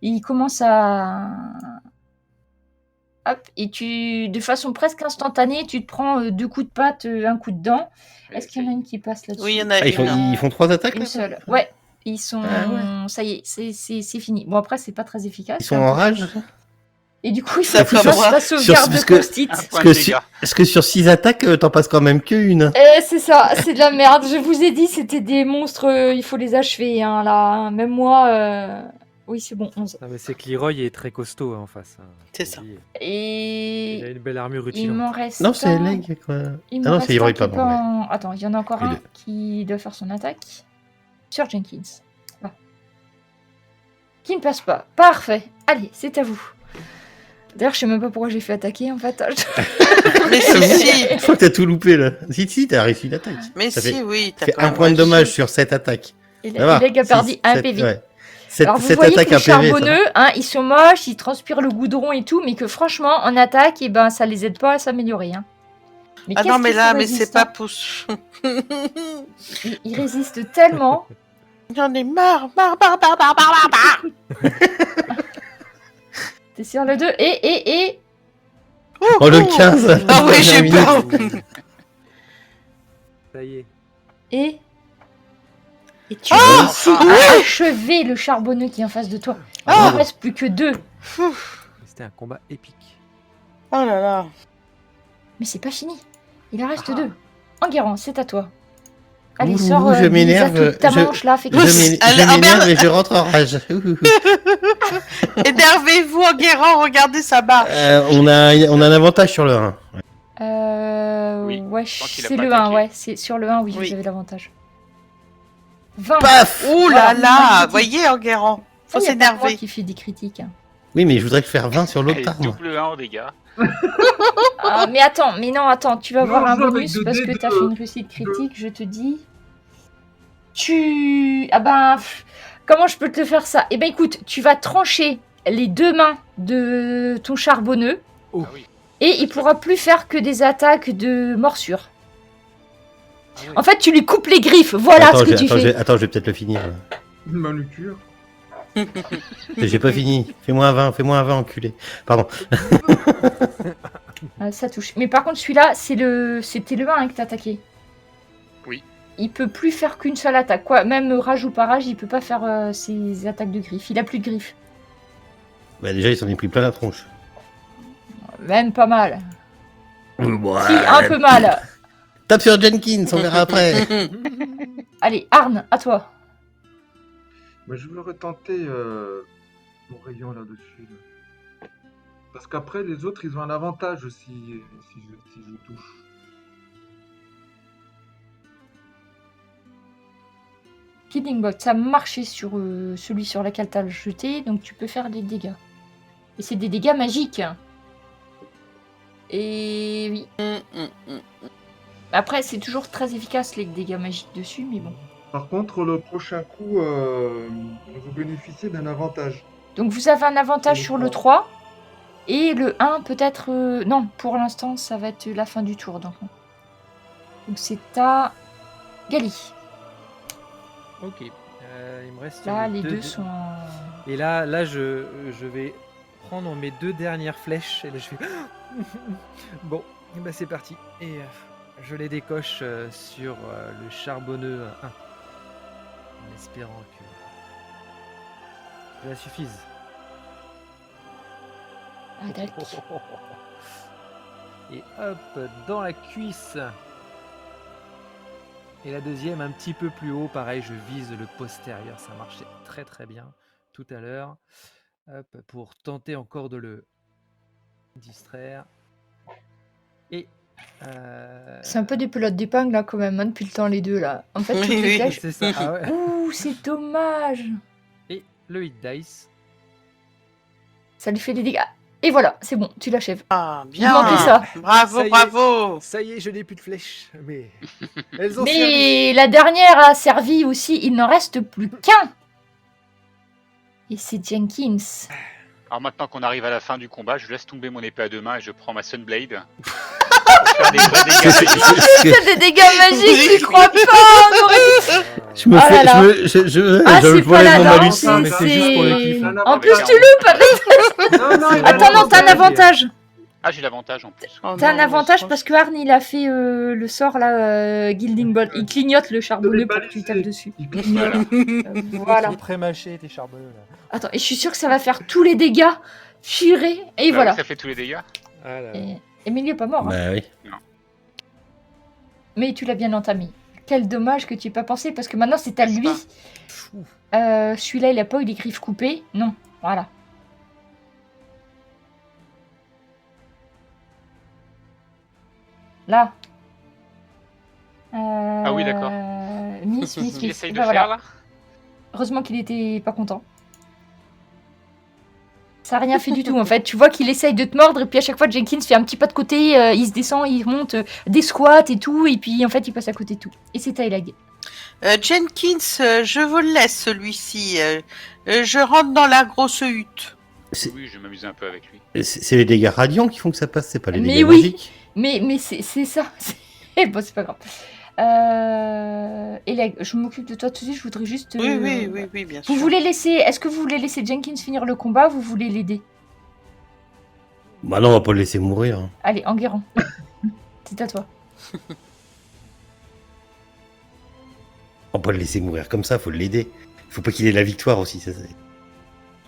il commence à... Hop, et de façon presque instantanée, tu te prends 2 coups de patte, un coup de dent. Est-ce qu'il y en a une qui passe là-dessus? Oui, il y en a Ah, une. ils font 3 attaques Une là seule, ouais. Ils sont... Ah Ça y est, c'est fini. Bon, après, c'est pas très efficace. Ils sont en rage. Et du coup, il faut Ça que tu fait fasses voir. ta sauvegarde parce de que- post-it. Un Parce point que, de sur, dégâts. parce que sur 6 attaques, t'en passes quand même qu'une. C'est ça, c'est de la merde. Je vous ai dit, c'était des monstres, il faut les achever, hein, là. Même moi, oui, c'est bon, 11. Non, mais c'est que Leroy est très costaud en face. Hein. C'est ça. Il Et a une belle armure il rutilante. m'en reste Non, c'est un. Leg, quoi. Il Ah m'en non, reste c'est Leroy, un qui est pardon, pas ouais. en- Attends, il y en a encore Les un deux. qui doit faire son attaque. Sur Jenkins. Ah. Qui ne passe pas. Parfait. Allez, c'est à vous. D'ailleurs, je sais même pas pourquoi j'ai fait attaquer, en fait. Mais si, Je crois que t'as tout loupé là. Si, t'as réussi l'attaque. mais Ça si, fait- oui. Ça fait un point de dommage sur 7 attaques. Et Ça va. Leg a perdu Six, un sept, PV. ouais. 7 Alors vous voyez que les attaques à PV. ça va. charbonneux, hein, ils sont moches, ils transpirent le goudron et tout, mais que franchement, en attaque, et ben, ça les aide pas à s'améliorer. Hein. Mais Ah qu'est-ce non, mais qu'ils là, sont mais c'est résistants. pas pouce. Ils résistent tellement. J'en ai marre. T'es sur le 2 et... Oh, le 15. Ah oui, j'ai peur. Ça y est. Et tu Ah réussis oui. à achever le charbonneux qui est en face de toi. Il Ah ne reste plus que 2. C'était un combat épique. Oh là là. Mais c'est pas fini. Il en reste 2. Enguerrand, c'est à toi. Allez, Ouh, sors je m'énerve, de ta je- manche là, fais Je quelque chose. Allez, m'énerve et je rentre en rage. Énervez-vous, Enguerrand, regardez sa barre. On a un avantage sur le 1. Oui, Ouais, tant qu'il a c'est pas le 1, attaqué. ouais. C'est sur le 1, oui, Oui. vous avez l'avantage. 20. Paf. Ouh Voilà, là là. vous Voyez, Enguerrand. Faut Il y a pas que moi s'énerver. qui fait des critiques. Hein. Oui, mais je voudrais faire 20 sur l'autre Allez, arme. double 1 en dégâts. Ah, mais attends, tu vas Non, avoir un je joue avec bonus deux parce dés que de- t'as fait une réussite critique, je te dis. Ah ben, comment je peux te faire ça? Eh ben écoute, tu vas trancher les 2 mains de ton charbonneux Ah oui. et il pourra plus faire que des attaques de morsure. Ah oui. En fait, tu lui coupes les griffes, voilà ce que tu fais. Attends, je vais peut-être le finir. là. Une manucure. J'ai pas fini. Fais-moi un 20, enculé. Pardon. Ça touche. Mais par contre, celui-là, c'était le 1 que t'as attaqué. Oui. Il peut plus faire qu'une seule attaque. Quoi. Même rage ou pas rage, il peut pas faire ses attaques de griffes. Il a plus de griffes. Bah, déjà, il s'en est pris plein la tronche. Même pas mal. Ouais. Si, un peu mal. Tape sur Jenkins, on verra après. Allez, Arne, à toi. Mais je veux retenter mon rayon là-dessus. Là. Parce qu'après, les autres, ils ont un avantage si je touche. Killing Bolt, ça a marché sur celui sur lequel t'as jeté, donc tu peux faire des dégâts. Et c'est des dégâts magiques. Et oui. Après, c'est toujours très efficace les dégâts magiques dessus, mais bon. Par contre, le prochain coup, vous bénéficiez d'un avantage. Donc vous avez un avantage sur le 3. Et le 1 peut-être... non, pour l'instant, ça va être la fin du tour. Donc c'est à Gali. Ok. Il me reste Là, les deux sont... Et là je vais prendre mes 2 dernières flèches. Et là, je fais... Bon, et ben c'est parti. Et je les décoche sur le charbonneux 1. En espérant que cela suffise. Ah, d'accord. Et hop, dans la cuisse. Et la deuxième un petit peu plus haut, pareil, je vise le postérieur, ça marchait très très bien tout à l'heure. Hop, pour tenter encore de le distraire. Et C'est un peu des pelotes d'épingle là quand même, hein, depuis le temps les deux là. En fait, toutes les flèches... c'est ça. Ah ouais. Ouh, c'est dommage. Et le hit dice. Ça lui fait des dégâts. Et voilà, c'est bon, tu l'achèves. Ah, Il bien. manquait ça. Bravo, Ça y est. bravo. Ça y est, je n'ai plus de flèches, mais elles ont Mais servi. la dernière a servi aussi, il n'en reste plus qu'un. Et c'est Jenkins. Alors maintenant qu'on arrive à la fin du combat, je laisse tomber mon épée à 2 mains et je prends ma Sunblade. Pour faire des vrais dégâts magiques. C'est des dégâts magiques, tu crois pas, on aurait... Je me Oh fais. là là. Ah, je c'est volais pas mon la malus. danse, Non, mais c'est juste pour le kiff, hein. En plus, Avec tu loupes avec... Non, non, il a Attends, non, t'as un avantage. Ah, j'ai l'avantage en plus. Oh T'as un non, avantage mais parce que Arne, il a fait le sort là, Gilding Bolt. Il clignote le charbonneux pour que tu tapes dessus. Il clignote. Voilà. Ils sont pré-mâchés, tes charbonneux là. Attends, et je suis sûre que ça va faire tous les dégâts. Chiré. Et Bah voilà. oui, ça fait tous les dégâts. Ah là là. Et Emily est pas mort. Hein. Bah oui. Mais tu l'as bien entamé. Quel dommage que tu aies pas pensé parce que maintenant c'est à N'est-ce lui. pas Celui-là, il a pas eu les griffes coupées. Non. Voilà. Là. Ah oui, d'accord. Miss. Il essaye de Bah, faire voilà. là. Heureusement qu'il était pas content. Ça a rien fait du tout en fait. Tu vois qu'il essaye de te mordre et puis à chaque fois Jenkins fait un petit pas de côté, il se descend, il monte des squats et tout et puis en fait il passe à côté de tout. Et c'est Tylag. Jenkins, je vous le laisse celui-ci. Je rentre dans la grosse hutte. Oui, je vais m'amuser un peu avec lui. C'est les dégâts radiants qui font que ça passe, c'est pas les Mais dégâts oui. magiques. Mais c'est ça. Bon, c'est pas grave. Elag, je m'occupe de toi tout de suite, je voudrais juste... Oui, bien sûr. Vous voulez laisser... Est-ce que vous voulez laisser Jenkins finir le combat ou vous voulez l'aider? Bah non, on va pas le laisser mourir. Hein. Allez, Enguerrand. C'est à toi. On va pas le laisser mourir comme ça, faut l'aider. Faut pas qu'il ait la victoire aussi, ça c'est.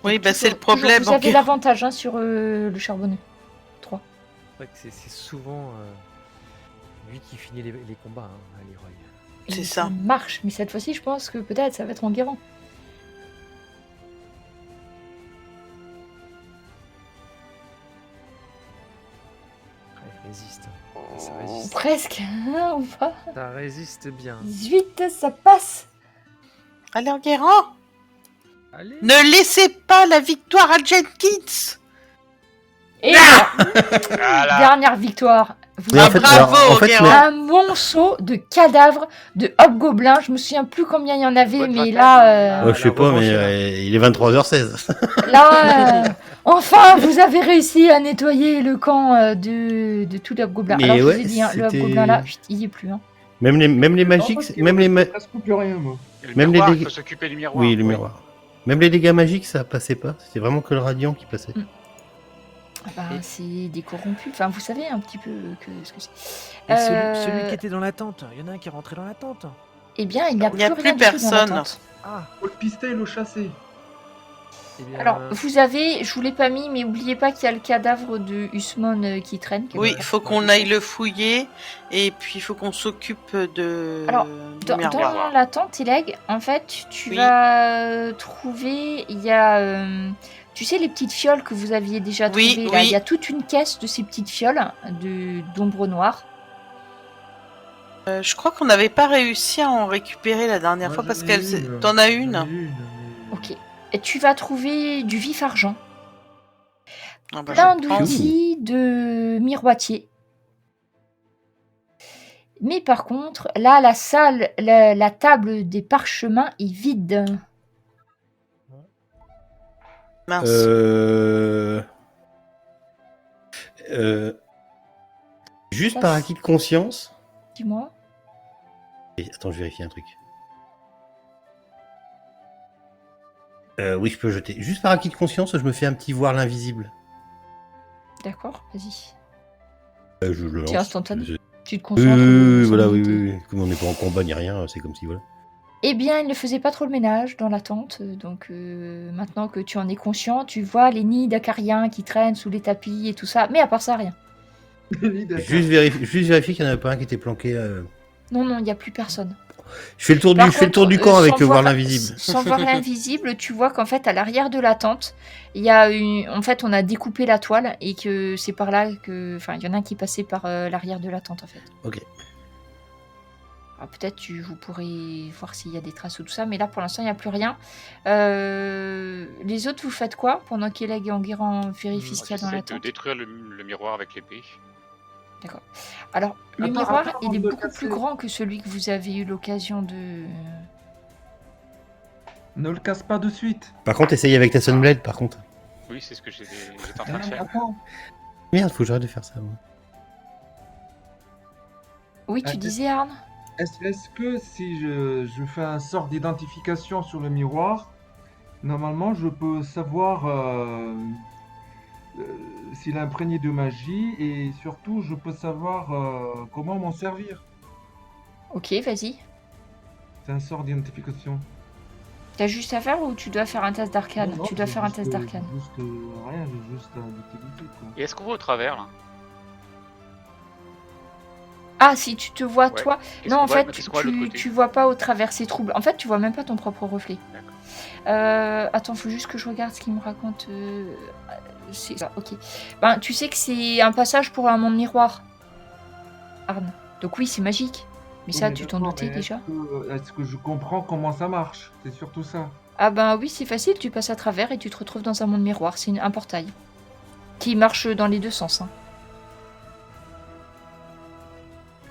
Oui, bah c'est le Toujours, problème. vous avez l'avantage hein, sur le charbonneux. 3. C'est vrai que c'est souvent lui qui finit les combats, hein, à Leroy. C'est ça. Marche, mais cette fois-ci, je pense que peut-être ça va être Enguerrand. Il résiste. Ça résiste. Presque, hein, ou pas? Ça résiste bien. 18, ça passe. Allez, Enguerrand, Allez. ne laissez pas la victoire à Jenkins. Et Voilà. dernière victoire. Vous Mais en avez fait, bravo, alors, en fait, Guérin. un monceau de cadavres de hobgoblins. Je me souviens plus combien il y en avait, Bonne mais vingtaine. là, je sais la pas, revanche mais est là. il est 23h16. Enfin, vous avez réussi à nettoyer le camp de tous les hobgoblins. Mais Alors, je ouais, vous ai dit, hein, le c'était- hobgoblin là, chut, il y est plus. Hein. Même les magiques, même les presque plus rien, moi. Et le Même les miroir, il dégâts- faut s'occuper du miroir. Oui, le miroir. Même les dégâts magiques, ça passait pas. C'était vraiment que le radiant qui passait. Ah bah, c'est des corrompus. Enfin, vous savez un petit peu ce que c'est. Et celui qui était dans la tente, il y en a un qui est rentré dans la tente. Eh bien, il n'y a Il n'y a plus plus rien du tout dans la personne. tente. Ah, Faut le pister et le chasser. Eh bien, Alors, vous avez, je vous l'ai pas mis, mais oubliez pas qu'il y a le cadavre de Usmon qui traîne. Oui, quelque il faut qu'on aille le fouiller et puis il faut qu'on s'occupe de Alors, du Dans miroir. la tente, Ileg, en fait, tu Oui. vas trouver, il y a, tu sais, les petites fioles que vous aviez déjà Oui, trouvées là. oui. Il y a toute une caisse de ces petites fioles d'ombre noire. Je crois qu'on n'avait pas réussi à en récupérer la dernière Moi, fois parce j'en ai qu'elle. une. T'en as J'en ai une? mais- Ok. Et tu vas trouver du vif argent, Ah bah, plein je prends. d'outils de miroitier. Mais par contre, là, la salle, la table des parchemins est vide. Mince. Juste Ça, par c'est- acquis de conscience. Dis-moi. Attends, je vérifie un truc. Oui, je peux jeter. Juste par acquis de conscience, je me fais un petit voile invisible. D'accord, vas-y. Je le C'est lance. instantané. Je- Tu te Oui, concentres. oui, 5 voilà, oui, minutes et- oui, oui. Comme on n'est pas en combat ni rien, c'est comme si, voilà. Eh bien, il ne faisait pas trop le ménage dans la tente, donc maintenant que tu en es conscient, tu vois les nids d'acariens qui traînent sous les tapis et tout ça, mais à part ça, rien. Juste vérifier qu'il n'y en avait pas un qui était planqué. Non, non, il n'y a plus personne. Je fais le tour Par je fais le tour contre, du camp avec sans le voile voir- invisible. Sans voir invisible, tu vois qu'en fait, à l'arrière de la tente, il y a en fait, on a découpé la toile et que c'est par là que, enfin, il y en a un qui passait par l'arrière de la tente, en fait. Ok. Alors, peut-être vous pourrez voir s'il y a des traces ou tout ça, mais là, pour l'instant, il n'y a plus rien. Les autres, vous faites quoi pendant qu'Eleg et Enguerrand vérifient ce qu'il y a dans la J'essaie de tente? détruire le miroir avec l'épée. D'accord. Alors, le Attends, miroir, attends, il est avant de beaucoup casser. plus grand que celui que vous avez eu l'occasion de... Ne le casse pas de suite. Par contre, essaye avec ta Sunblade, par contre. Oui, c'est ce que j'étais en train de faire. Attends. Merde, faut que j'arrête de faire ça, moi. Oui, tu Ah, disais, Arne? Est-ce que si je fais un sort d'identification sur le miroir, normalement je peux savoir s'il est imprégné de magie et surtout je peux savoir comment m'en servir. Ok, vas-y. C'est un sort d'identification. T'as juste à faire ou tu dois faire un test d'arcane? Non, non, Tu dois j'ai faire un juste, test d'arcane. j'ai juste rien, j'ai juste l'utilité quoi. Et est-ce qu'on voit au travers là? Ah, si tu te vois, Ouais. toi... Qu'est-ce Non, qu'on en voit- fait, qu'est-ce qu'on voit de l'autre côté tu vois pas au travers, c'est trouble. En fait, tu vois même pas ton propre reflet. D'accord. Attends, faut juste que je regarde ce qu'il me raconte. C'est ça, ok. Ben, tu sais que c'est un passage pour un monde miroir, Arne. Donc oui, c'est magique. Mais Oui, ça, mais tu t'en d'accord, doutais mais déjà? est-ce que je comprends comment ça marche? C'est surtout ça. Ah ben oui, c'est facile, tu passes à travers et tu te retrouves dans un monde miroir. C'est un portail. Qui marche dans les deux sens. Hein.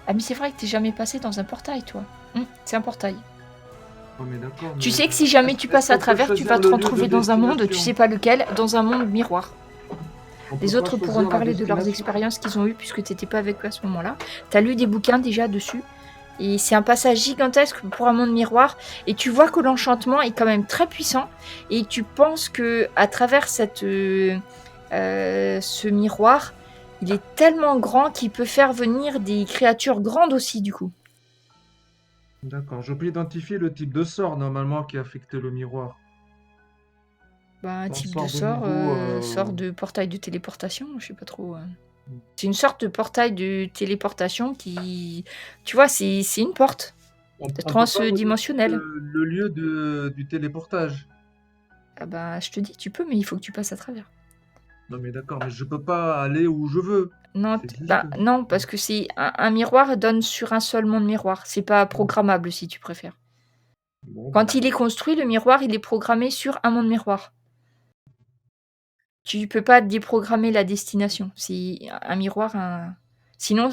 Ah mais c'est vrai que t'es jamais passé dans un portail, toi. C'est un portail. Ouais, mais d'accord, Tu mais- sais que si jamais tu Est-ce passes à qu'on peut travers, tu choisir vas te le lieu retrouver de dans un monde, tu destination? sais pas lequel, dans un monde miroir. On peut Les pas autres choisir pourront la parler de leurs destination? expériences qu'ils ont eues puisque t'étais pas avec eux à ce moment-là. T'as lu des bouquins déjà dessus. Et c'est un passage gigantesque pour un monde miroir. Et tu vois que l'enchantement est quand même très puissant. Et tu penses que à travers ce miroir, il est tellement grand qu'il peut faire venir des créatures grandes aussi du coup. D'accord, je peux identifier le type de sort normalement qui affecte le miroir. Un Un type sort de de sort, niveau, sort de portail de téléportation, je sais pas trop. C'est une sorte de portail de téléportation qui, tu vois, c'est une porte On peut pas transdimensionnelle. modifier le lieu du téléportage. Ah bah, je te dis, tu peux, mais il faut que tu passes à travers. Non mais d'accord, mais je peux pas aller où je veux. Non, C'est juste- non, parce que c'est un miroir donne sur un seul monde miroir. C'est pas programmable si tu préfères. Bon, Quand il est construit, le miroir, il est programmé sur un monde miroir. Tu peux pas déprogrammer la destination. C'est un miroir, sinon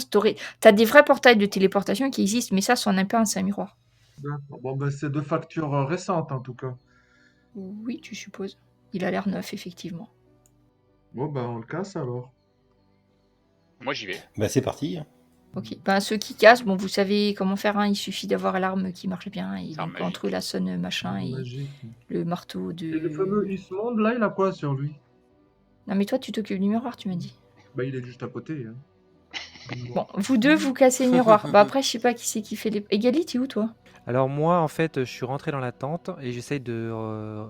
t'as des vrais portails de téléportation qui existent, mais ça, c'en est pas un, c'est un miroir. d'accord. Bon, ben, c'est de facture récente en tout cas. Oui, tu supposes. Il a l'air neuf, effectivement. Bon, ben on le casse alors. Moi j'y vais. Bah, c'est parti. Ok. Ceux qui cassent, bon, vous savez comment faire. Il suffit d'avoir l'arme qui marche bien. Et C'est un donc, magique. entre la sonne machin et Magique. le marteau de. Et le fameux Ismonde là, il a quoi sur lui? Non, mais toi, tu t'occupes du miroir, tu m'as dit. Bah il est juste à côté. Hein. Bon, vous deux, vous cassez le miroir. Bah après, je sais pas qui c'est qui fait les... Egali, t'es où, toi? Alors moi, en fait, je suis rentré dans la tente et j'essaye de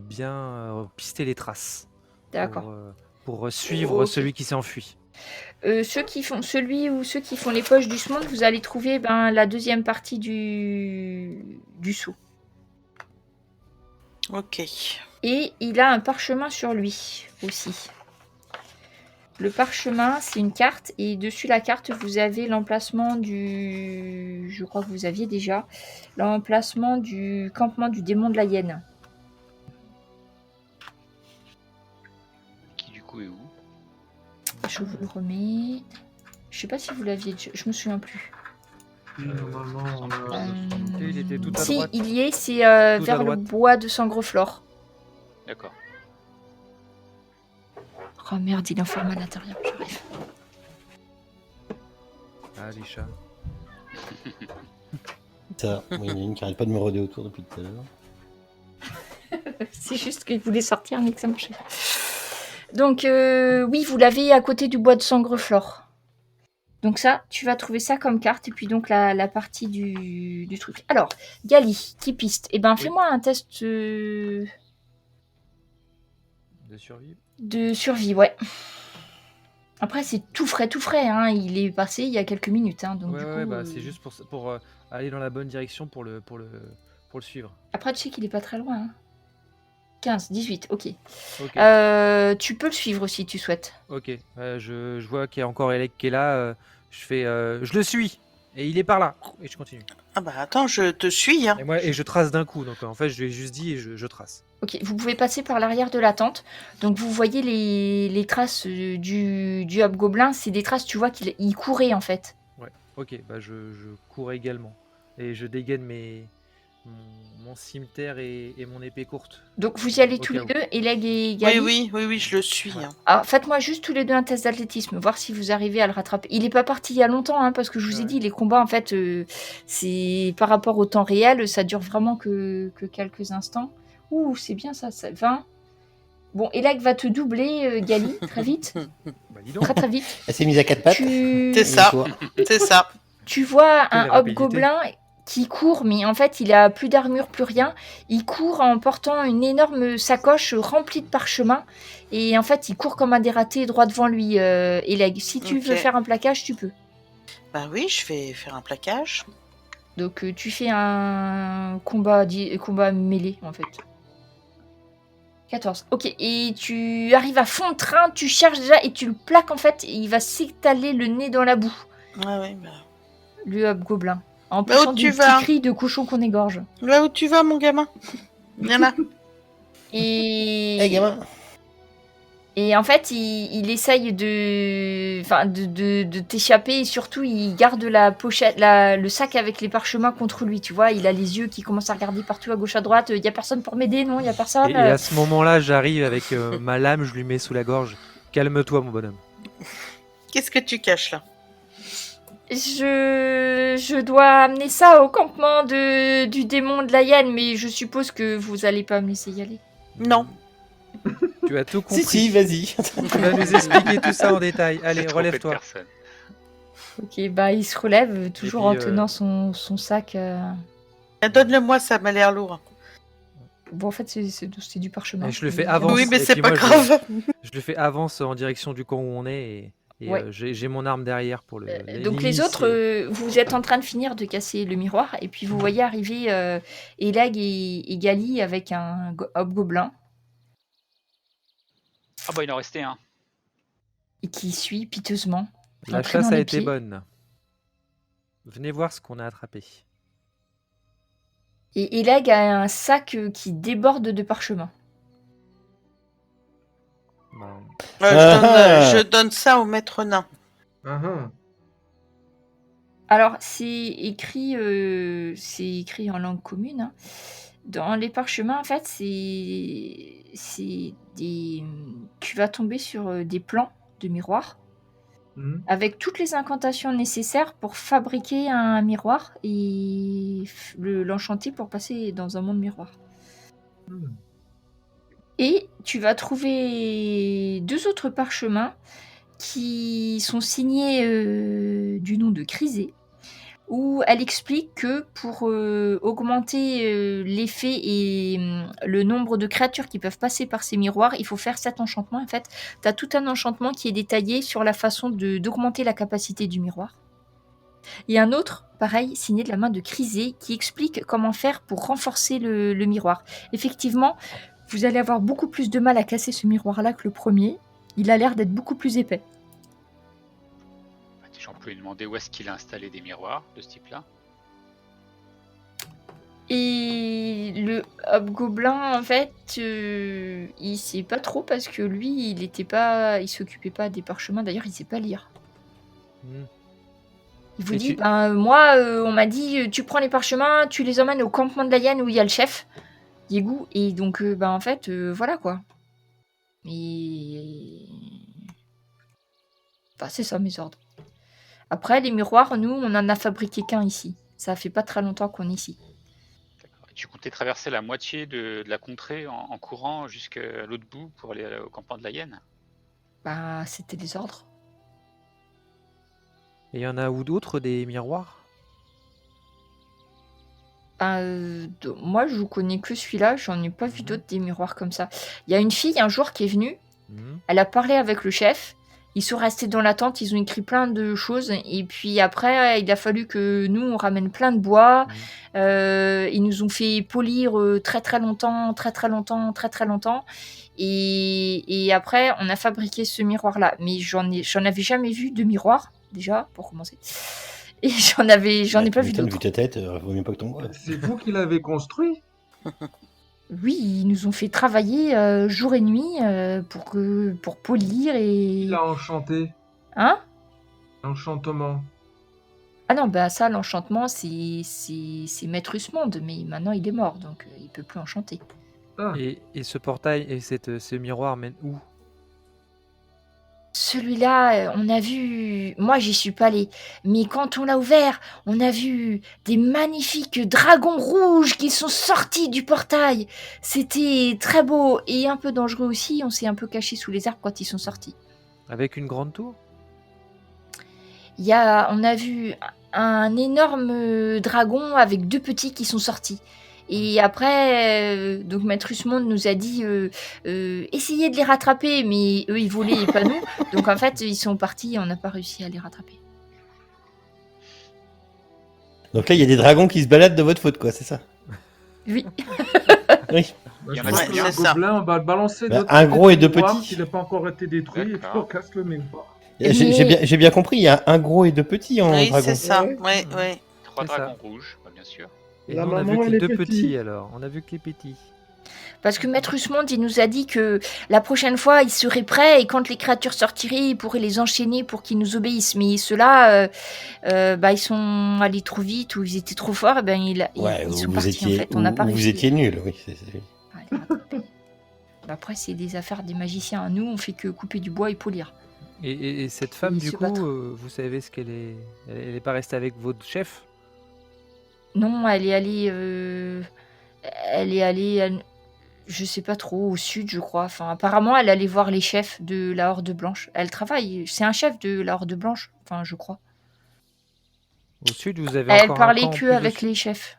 bien pister les traces D'accord. pour suivre Ok. celui qui s'est enfui. Ceux qui font les poches du monde, vous allez trouver la deuxième partie du seau. Ok. Et il a un parchemin sur lui aussi. Le parchemin, c'est une carte et dessus la carte, vous avez l'emplacement du... Je crois que vous aviez déjà. L'emplacement du campement du démon de la hyène. Qui du coup est où? Je vous le remets. Je sais pas si vous l'aviez déjà... Je me souviens plus. Oui, normalement, on a... Il était tout à Si, droite. il y est, c'est Tout à vers le droite. bois de Sangreflore. D'accord. Oh merde, il est enfermé à l'intérieur, j'arrive. Ah, les chats. Ça, moi, il y en a une qui arrête pas de me rôder autour depuis tout à l'heure. C'est juste qu'il voulait sortir, mais que ça marchait. Donc, oui, vous l'avez à côté du bois de Sangreflore. Donc ça, tu vas trouver ça comme carte, et puis donc la partie du truc. Alors, Gali, qui piste? Eh ben, Oui. fais-moi un test De survie. de survie, ouais. Après, c'est tout frais, hein. Il est passé il y a quelques minutes, hein. Donc, Ouais, du ouais, coup, bah, c'est juste pour aller dans la bonne direction pour le suivre. Après, tu sais qu'il est pas très loin, hein. 15, 18, ok. Ok. Tu peux le suivre si tu souhaites. Ok. Je vois qu'il y a encore Elec qui est là. Je le suis. Et il est par là. Et je continue. Ah bah attends, je te suis. Hein. Et je trace d'un coup. Donc en fait, je lui ai juste dit et je trace. Ok, vous pouvez passer par l'arrière de la tente. Donc vous voyez les traces du hobgoblin. C'est des traces, tu vois qu'il courait en fait. Ouais. Ok. Bah je cours également. Et je dégaine mon cimetière et mon épée courte. Donc vous y allez Au tous cas les où. deux, Eleg et Gali. Oui, je le suis. Ouais. Hein. Alors faites-moi juste tous les deux un test d'athlétisme, voir si vous arrivez à le rattraper. Il est pas parti il y a longtemps, hein, parce que je vous ai Ouais. dit, les combats en fait, c'est par rapport au temps réel, ça dure vraiment que quelques instants. Ouh, c'est bien ça, 20. Bon, Eleg va te doubler, Gali, très vite. Bah dis donc. Très très vite. Elle s'est mise à quatre pattes. C'est ça. Toi. C'est ça. Tu vois Quelle un rapidité. hobgoblin qui court, mais en fait, il a plus d'armure, plus rien. Il court en portant une énorme sacoche remplie de parchemins. Et en fait, il court comme un dératé droit devant lui, Eleg. Si tu veux Ok. faire un plaquage, tu peux. Bah oui, je vais faire un plaquage. Donc, tu fais un combat mêlé, en fait. 14. Ok, et tu arrives à fond de train, tu cherches déjà, et tu le plaques, en fait, et il va s'étaler le nez dans la boue, Ah oui, bah. le hobgoblin. En Bah, où poussant tu des vas petits cris de cochon qu'on égorge. Là où tu vas, mon gamin. Viens là. Et... Eh gamin. Et en fait, il essaye de t'échapper et surtout, il garde la pochette, le sac avec les parchemins contre lui. Tu vois, il a les yeux qui commencent à regarder partout à gauche à droite. Il y a personne pour m'aider, non? Il y a personne. Et à ce moment-là, j'arrive avec ma lame, je lui mets sous la gorge. Calme-toi, mon bonhomme. Qu'est-ce que tu caches là? Je dois amener ça au campement du démon de la hyène, mais je suppose que vous allez pas me laisser y aller. Non. Tu as tout compris. Si, vas-y. Tu vas nous expliquer tout ça en détail. Allez, J'ai trompé de relève-toi. personne. Ok, bah il se relève, toujours puis, en tenant son sac. Donne-le-moi, ça m'a l'air lourd. Bon, en fait, c'est du parchemin. Et je le fais avance. Oui, mais et c'est puis pas moi, grave. Je le fais avance en direction du camp où on est et Ouais. j'ai mon arme derrière pour le. Donc les l'initier. autres, vous êtes en train de finir de casser le miroir et puis vous voyez arriver Elag et Gali avec un hobgoblin Ah bah il en restait un. et qui suit piteusement. La en traînant chasse a les été pieds. bonne. Venez voir ce qu'on a attrapé. Et Elag a un sac qui déborde de parchemin. Bah, Je donne ça au maître nain. Ah, ah. Alors c'est écrit en langue commune. Hein. Dans les parchemins, en fait, c'est des. Tu vas tomber sur des plans de miroirs. Avec toutes les incantations nécessaires pour fabriquer un miroir et l'enchanter pour passer dans un monde miroir. Et tu vas trouver 2 autres parchemins qui sont signées du nom de Chrysé, où elle explique que pour augmenter l'effet et le nombre de créatures qui peuvent passer par ces miroirs, il faut faire 7 enchantements. En fait, tu as tout un enchantement qui est détaillé sur la façon d'augmenter la capacité du miroir. Et un autre, pareil, signé de la main de Chrysé, qui explique comment faire pour renforcer le miroir. Effectivement, vous allez avoir beaucoup plus de mal à casser ce miroir-là que le premier. Il a l'air d'être beaucoup plus épais. Déjà, on peut lui demander où est-ce qu'il a installé des miroirs de ce type-là. Et le hobgoblin, en fait, il sait pas trop parce que lui, il s'occupait pas des parchemins. D'ailleurs, il sait pas lire. Il vous dit, moi, on m'a dit, tu prends les parchemins, tu les emmènes au campement de la hyène où il y a le chef, Yegou, et donc, en fait, voilà quoi. Et... Bah, c'est ça mes ordres. Après, les miroirs, nous, on en a fabriqué qu'un ici. Ça fait pas très longtemps qu'on est ici. D'accord. Et tu comptais traverser la moitié de la contrée en courant jusqu'à l'autre bout pour aller au campement de la hyène? Bah, c'était les ordres. Et il y en a où d'autres des miroirs? Moi, je connais que celui-là. J'en ai pas vu d'autres des miroirs comme ça. Il y a une fille un jour qui est venue. Elle a parlé avec le chef. Ils sont restés dans la tente. Ils ont écrit plein de choses. Et puis après, il a fallu que nous, on ramène plein de bois. Ils nous ont fait polir très très longtemps. Et après, on a fabriqué ce miroir-là. Mais j'en avais jamais vu de miroir, déjà, pour commencer. Et j'en ai pas vu d'autres. Vu ta tête, vaut mieux pas que ton voix. C'est vous qui l'avez construit? Oui, ils nous ont fait travailler jour et nuit pour polir et... Il a enchanté. Hein? L'enchantement. Ah non, bah ça, l'enchantement, c'est Maître Usmonde, mais maintenant il est mort, donc il peut plus enchanter. Ah. Et ce portail et ce miroir mènent où? Celui-là, on a vu... Moi, j'y suis pas allée. Mais quand on l'a ouvert, on a vu des magnifiques dragons rouges qui sont sortis du portail. C'était très beau et un peu dangereux aussi. On s'est un peu caché sous les arbres quand ils sont sortis. Avec une grande tour? On a vu un énorme dragon avec 2 petits qui sont sortis. Et après, donc Maître Usmonde nous a dit essayez de les rattraper, mais eux ils volaient et pas nous. Donc en fait, ils sont partis et on n'a pas réussi à les rattraper. Donc là, il y a des dragons qui se baladent de votre faute, quoi, c'est ça? Oui. Oui. Il y en Je a pense Ouais, que combien? le c'est ça. gobelin, on va le balancer Bah, de un gros et 2 miroir petits. qui n'a pas encore été détruit et puis on D'accord. casse le miroir. J'ai bien compris, il y a un gros et 2 petits en Oui, dragon. c'est ça. Ouais. Ouais. 3 C'est ça. dragons rouges, bah, bien sûr. Et La nous, on a maman, vu que elle les est 2 petite. petits alors. On a vu que les petits. Parce que Maître Usmonde, il nous a dit que la prochaine fois, il serait prêt et quand les créatures sortiraient, il pourrait les enchaîner pour qu'ils nous obéissent. Mais ceux-là, ils sont allés trop vite ou ils étaient trop forts. Et ben, ils sont partis en fait. On n'a pas réussi. Vous étiez nuls, oui. à les rattraper. Après, c'est des affaires des magiciens. Nous, on fait que couper du bois et polir. Et cette femme, Ils du se coup, battent. vous savez ce qu'elle est? Elle est pas restée avec votre chef? Non, elle est allée, je sais pas trop, au sud, je crois. Enfin, apparemment, elle allait voir les chefs de la Horde Blanche. Elle travaille, c'est un chef de la Horde Blanche, enfin, je crois. Au sud, vous avez Elle encore un parlait camp en que plus au avec sud? les chefs.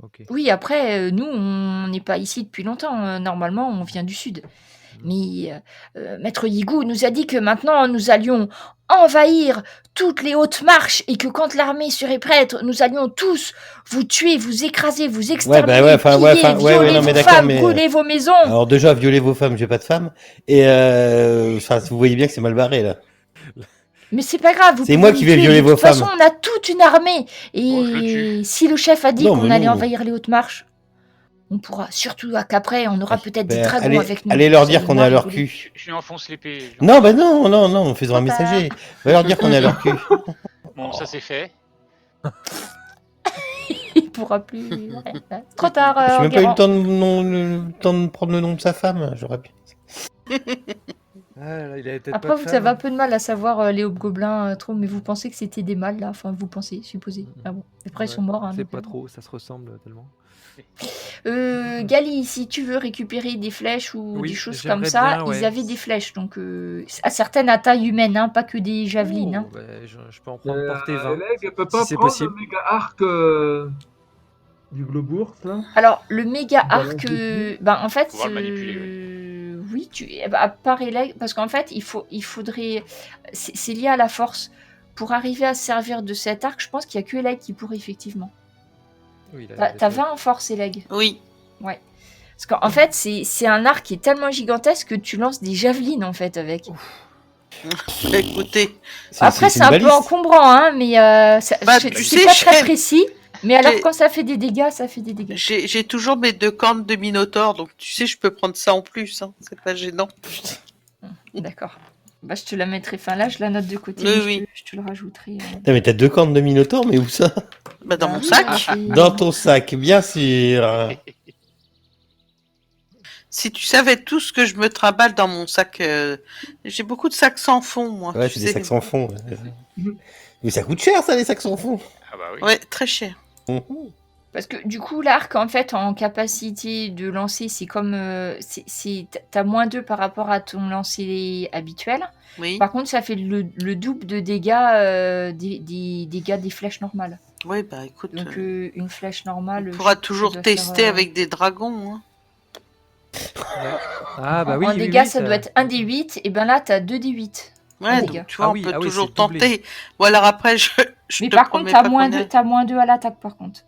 Ok. Oui, après, nous, on n'est pas ici depuis longtemps. Normalement, on vient du sud. Mais Maître Yigou nous a dit que maintenant, nous allions envahir toutes les hautes marches et que quand l'armée serait prête, nous allions tous vous tuer, vous écraser, vous exterminer, violer non, mais vos d'accord, femmes, mais brûler vos maisons. alors déjà, violer vos femmes, j'ai pas de femme. Et vous voyez bien que c'est mal barré, là. Mais c'est pas grave, vous C'est pouvez moi nous qui vais tuer. violer De vos toute façon, femmes. on a toute une armée. Bon, je le Et si le chef a dit Non, qu'on mais allait non. envahir les hautes marches, on pourra, surtout qu'après, on aura peut-être des Ben, dragons avec nous. allez leur Vous dire allez qu'on est moins à leur rigoler. cul. Je lui enfonce l'épée. Non, bah non, faisons un Trop tard. messager. Va leur dire qu'on est à leur cul. Bon, ça c'est fait. Il pourra plus. Ouais. Trop tard. J'ai même pas eu Enguerrand. le temps de prendre le nom de sa femme, j'aurais pu. Ah, là, il avait peut-être Après, pas de vous avez un femme. peu de mal à savoir les hobgoblins trop, mais vous pensez que c'était des mâles là. Enfin, vous pensez, supposez. Ah bon. Après, ils Ouais, sont morts. on Hein, sait donc, pas trop, ça se ressemble tellement. Gali, si tu veux récupérer des flèches ou des Oui, choses comme j'aimerais ça, bien, ils ouais. avaient des flèches. Donc, certaines à taille humaine, hein, pas que des javelines. Hein. Oh, bah, je peux en prendre portée 20, Eleg, elle peut si pas c'est prendre possible. le méga arc du Globours, là? Alors, le méga Balance arc, dessus. ben, en fait, Pouvoir le manipuler, oui, à part Eleg, parce qu'en fait, il faudrait, c'est lié à la force. Pour arriver à se servir de cet arc, je pense qu'il y a que Eleg qui pourrait effectivement. Oui, T'as 20 en force, Eleg. Oui. Ouais. Parce qu'en fait, c'est un arc qui est tellement gigantesque que tu lances des javelines en fait avec. Écoutez, Après, c'est une un peu balise. encombrant, hein, mais Bah, c'est tu sais, pas très j'ai- précis. Mais alors, j'ai- quand ça fait des dégâts, ça fait des dégâts. j'ai toujours mes 2 cornes de Minotaure, donc tu sais, je peux prendre ça en plus. Hein. C'est pas gênant. D'accord. Bah, je te la mettrai. Enfin, là, je la note de côté. Oui, mais oui. je te le rajouterai. Putain, mais t'as 2 cornes de Minotaure, mais où ça? Bah, dans Bah mon oui, sac. hein, c'est- Dans ton sac, bien sûr. Si tu savais tout ce que je me trimballe dans mon sac, j'ai beaucoup de sacs sans fond, moi. Ouais, tu c'est des sais. sacs sans fond. Mais ça coûte cher, ça, les sacs sans fond. Ah bah oui. Ouais, très cher. Mhm. Parce que du coup, l'arc, en fait, en capacité de lancer, c'est comme. T'as -2 par rapport à ton lancer habituel. Oui. Par contre, ça fait le double de dégâts des dégâts des flèches normales. Oui, bah écoute, Donc, une flèche normale. on je pourra sais que ça toujours doit tester faire, avec des dragons. Hein. Ah, bah oui, en oui, dégâts, oui, ça doit être 1 des 8, et ben là, t'as 2 des 8. Ouais, dégâts. donc tu vois, Ah on oui, peut ah oui, toujours c'est doublé. tenter. Ou alors après, je Mais te par contre, promets t'as pas moins combien. 2, t'as -2 à l'attaque, par contre.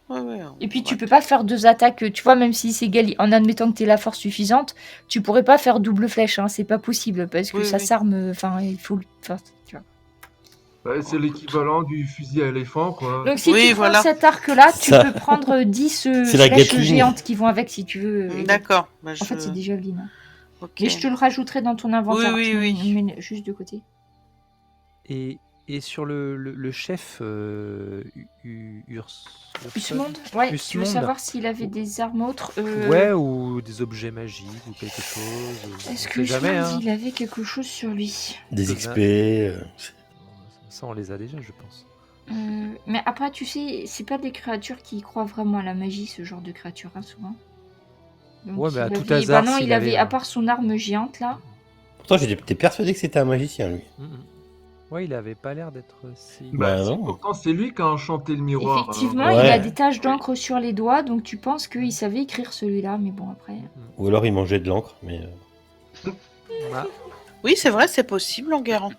Ouais, ouais, Et puis, on tu va- peux pas faire 2 attaques. Tu vois, même si c'est égal, en admettant que t'aies la force suffisante, tu pourrais pas faire double flèche. Hein, c'est pas possible, parce que Oui, ça oui. s'arme. Enfin, il faut. Enfin, tu vois. Ouais, c'est l'équivalent du fusil à éléphant, quoi. Donc, si Oui, tu prends voilà. cet arc-là, tu Ça- peux prendre 10 C'est la flèches Gatling. géantes qui vont avec, si tu veux. D'accord. Bah, En fait, c'est des javelines. Hein. Ok. Mais je te le rajouterai dans ton inventaire. Oui, tu oui, me mets juste de côté. Et sur le chef Usmonde, ouais, tu veux Usmonde. savoir s'il avait des armes autres Ouais, ou des objets magiques ou quelque chose. Est-ce On que sait jamais, Usmonde, hein. il avait quelque chose sur lui Des Ça- XP. Ça, on les a déjà, je pense. Mais après, tu sais, c'est pas des créatures qui croient vraiment à la magie, ce genre de créatures, hein, souvent. Donc, Ouais, mais à il tout avait- hasard, bah non, s'il il avait, avait, à part son arme géante, là. Pourtant, j'étais persuadé que c'était un magicien, lui. Ouais, il avait pas l'air d'être si. Bah, si, non. pourtant, c'est lui qui a enchanté le miroir. Effectivement, Ouais. il a des taches d'encre sur les doigts, donc tu penses qu'il savait écrire celui-là, mais bon, après... Ou alors il mangeait de l'encre, mais. Ah, Oui, c'est vrai, c'est possible, Enguerrand.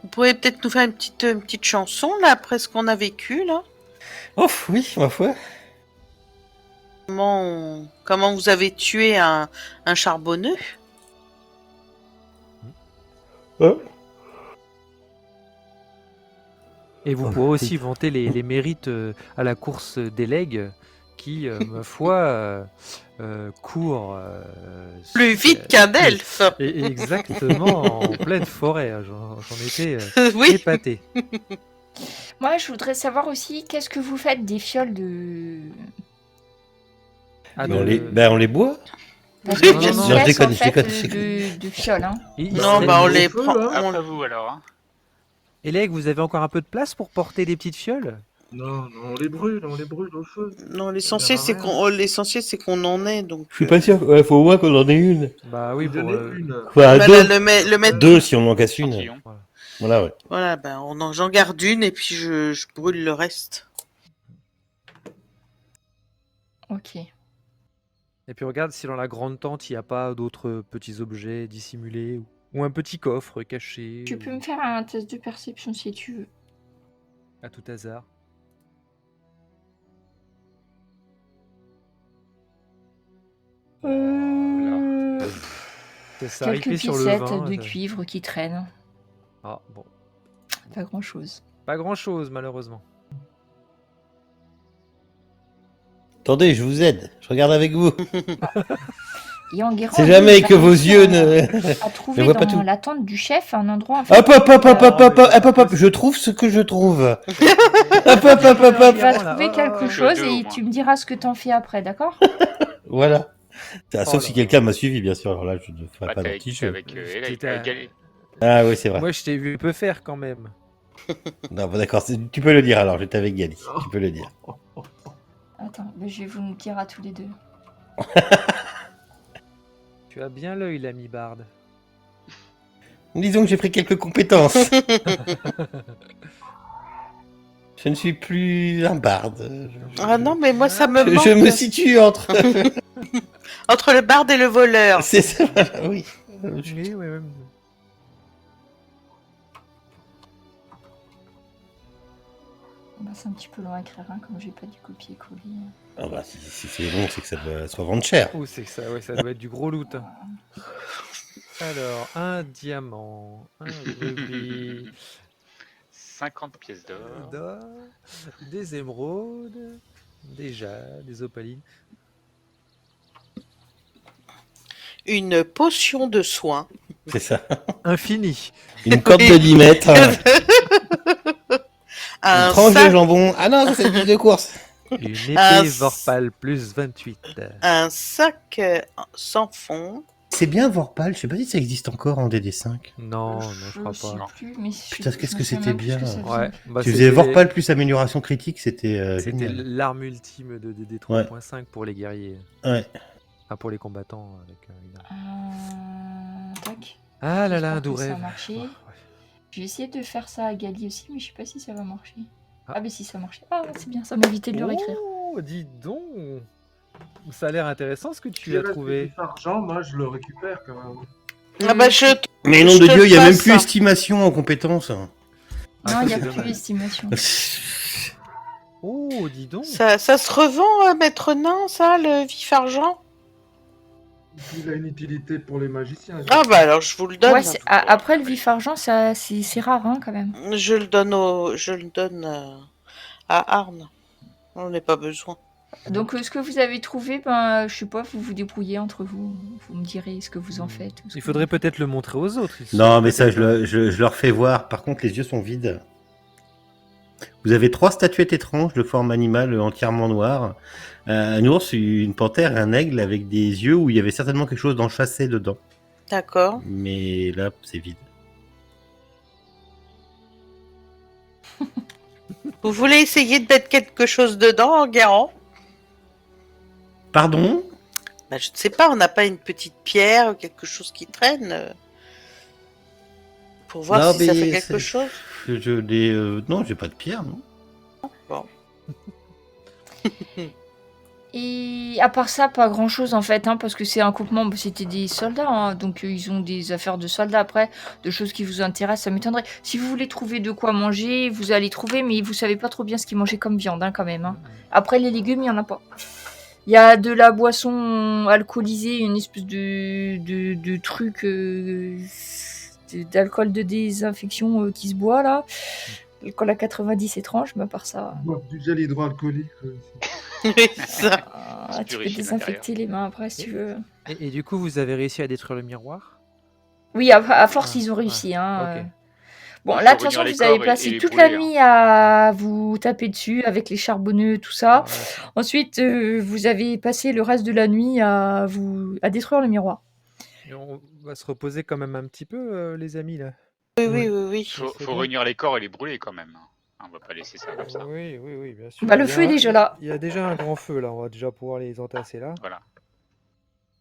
Vous pourriez peut-être nous faire une petite chanson, là, après ce qu'on a vécu, là. Oh, oui, ma foi. Comment vous avez tué un charbonneux? Hein Et vous pourrez aussi vanter les mérites à la course des legs qui, ma foi, court Plus vite qu'un elfe. Exactement, en pleine forêt. Hein, j'en étais Oui. épaté. Moi, je voudrais savoir aussi, qu'est-ce que vous faites des fioles de... Ah, Mais on les boit. Parce Oui, que bien il sûr. y a Non, je déconne, en je fait, déconne. de fioles, hein. Non, bah on les feu, prend. hein. on- Après vous alors. Hein. Et legs, vous avez encore un peu de place pour porter des petites fioles? Non, non, on les brûle au feu. Non, l'essentiel c'est qu'on en ait, donc. Je suis pas sûr. Ouais, faut au moins qu'on en ait une. Bah oui, J'en pour ai une. Enfin, Bah, deux. là, le mettre. Deux si on en casse une. Cantillon. Voilà, ouais. Voilà, ben j'en garde une et puis je brûle le reste. Ok. Et puis regarde si dans la grande tente il n'y a pas d'autres petits objets dissimulés ou un petit coffre caché Tu peux me faire un test de perception si tu veux. à tout hasard. Ça Quelques arrive sur le piécettes vin. de cuivre qui traînent. Ah bon, Pas grand-chose. pas grand chose malheureusement. Attendez, je vous aide. Je regarde avec vous. Et Enguerrand, C'est lui, jamais il a que vos réussi yeux à ne. trouver voient pas dans tout. la tente du chef un endroit... En fait, Hop, hop, hop, hop, hop, hop, hop, hop. Je trouve ce que je trouve. Hop, hop, hop, hop, tu hop. vas Voilà. trouver quelque Oh, chose deux, au et moins. tu me diras ce que t'en fais après, d'accord? Voilà. Sauf si quelqu'un m'a suivi, bien sûr. Alors là, je ne ferai Bah, pas t'es d'un avec, petit t'es jeu. avec T'étais à- Ah oui, c'est vrai. Moi, je t'ai vu peu faire quand même. Non, bah, d'accord, tu peux le dire alors, j'étais avec Gali. Tu peux le dire. Attends, mais je vais vous le dire à tous les deux. Tu as bien l'œil, l'ami Bard. Disons que j'ai pris quelques compétences. Je ne suis plus un barde. Ah non, mais moi ça me manque. Je me situe entre. Entre le barde et le voleur. C'est ça, oui. Oui, oui. Bah, c'est un petit peu long à écrire, hein, comme j'ai pas du copier-coller. Ah bah, si c'est long, c'est que ça doit soit vendre cher. Oh, c'est que ça, ouais, ça doit être du gros loot. Alors, un diamant, un rubis, 50 pièces d'or. d'or, des émeraudes, déjà, des opalines. Une potion de soin. C'est ça. Infini. Une corde de 10 mètres. Une Un tranche de sac, jambon. Ah non, ça, c'est le de course. Une épée Un Vorpal plus 28. un sac sans fond. C'est bien Vorpal, je sais pas si ça existe encore en DD5. Non, je crois sais pas. plus, mais Putain, qu'est-ce que c'était bien. Ouais, bah, Tu faisais Vorpal plus amélioration critique, c'était C'était génial. l'arme ultime de DD 3.5 pour les guerriers. Ouais. Enfin, pour les combattants avec une arme. Tac. Ah là là, J'espère un que doux ça a rêve. marché. Ouais. J'ai essayé de faire ça à Gali aussi, mais je sais pas si ça va marcher. Ah. Ah, mais si ça marchait. Ah, c'est bien, ça m'a évité de le réécrire. Oh, dis donc. Ça a l'air intéressant ce que tu S'il as reste trouvé. du argent, moi je le récupère quand même. Ah bah je. Mais nom Je de te Dieu, il n'y a même passe plus ça. estimation en compétences. Non, Ah, il n'y a c'est plus dommage. d'estimation. Oh, dis donc. Ça se revend à Maître Nain, ça, le vif argent? Il a une utilité pour les magiciens. Ah bah alors je vous le donne. Ouais, après le vif argent, c'est rare hein, quand même. Je le donne à Arne. On n'a pas besoin. Donc ce que vous avez trouvé, ben je sais pas, vous vous débrouillez entre vous. Vous me direz ce que vous en faites. ou ce Il que faudrait vous- peut-être le montrer aux autres. Ils Non, sont mais ça, peut-être- je leur fais voir. Par contre, les yeux sont vides. Vous avez 3 statuettes étranges de forme animale entièrement noire. Un ours, une panthère et un aigle avec des yeux où il y avait certainement quelque chose d'enchâssé dedans. D'accord. Mais là, c'est vide. Vous voulez essayer de mettre quelque chose dedans, Enguerrand? Pardon? Bah je ne sais pas, on n'a pas une petite pierre ou quelque chose qui traîne pour voir Non, si ça mais fait quelque c'est- chose. Non, j'ai pas de pierre, non. Et à part ça, pas grand chose en fait, hein, parce que c'est un groupement, bah, c'était des soldats, hein, donc ils ont des affaires de soldats après, de choses qui vous intéressent, ça m'étonnerait. Si vous voulez trouver de quoi manger, vous allez trouver, mais vous savez pas trop bien ce qu'ils mangeaient comme viande hein, quand même. Hein. Après les légumes, il y en a pas. Il y a de la boisson alcoolisée, une espèce de truc d'alcool de désinfection qui se boit là. L'alcool à 90 étrange, mais à part ça. Boire du gel hydroalcoolique. Oui, c'est ça. Tu peux purifie désinfecter les mains après si tu veux. Et du coup, vous avez réussi à détruire le miroir? Oui, à force, Ah, ils ont réussi. Hein, ok. Bon, Il là, faut de toute façon, réunir les vous avez corps et passé les toute la brûler, nuit à vous taper dessus avec les charbonneux, tout ça. Ouais. Ensuite, vous avez passé le reste de la nuit à détruire le miroir. Et on va se reposer quand même un petit peu, les amis, là. Oui. Faut C'est bien. réunir les corps et les brûler quand même. On va pas laisser ça comme ça. Oui, bien sûr. Bah, le Il y a feu est un- déjà là. Il y a déjà un grand feu, là. On va déjà pouvoir les entasser, là. Voilà.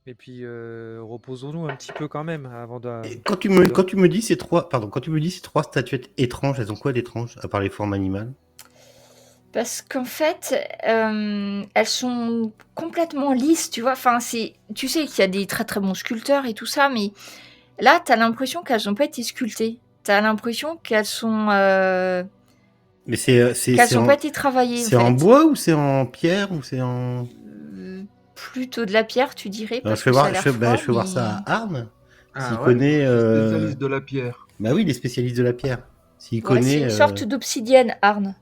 Et puis, reposons-nous un petit peu quand même, avant de... Et quand tu me dis ces 3, ces 3 statuettes étranges, elles ont quoi d'étrange, à part les formes animales? Parce qu'en fait, elles sont complètement lisses, tu vois. Enfin, tu sais qu'il y a des très très bons sculpteurs et tout ça, mais là, t'as l'impression qu'elles n'ont pas été sculptées. T'as l'impression qu'elles sont... Mais qu'elles n'ont pas été travaillées. c'est en bois ou c'est en pierre ou c'est en... Plutôt de la pierre, tu dirais. Non, Parce je fais que ça a voir, l'air je fais froid, voir mais- ça à Arne. Ah S'il ouais, connaît... spécialiste de la pierre. Bah oui, les spécialistes de la pierre. S'il Ouais, connaît... c'est une sorte d'obsidienne, Arne.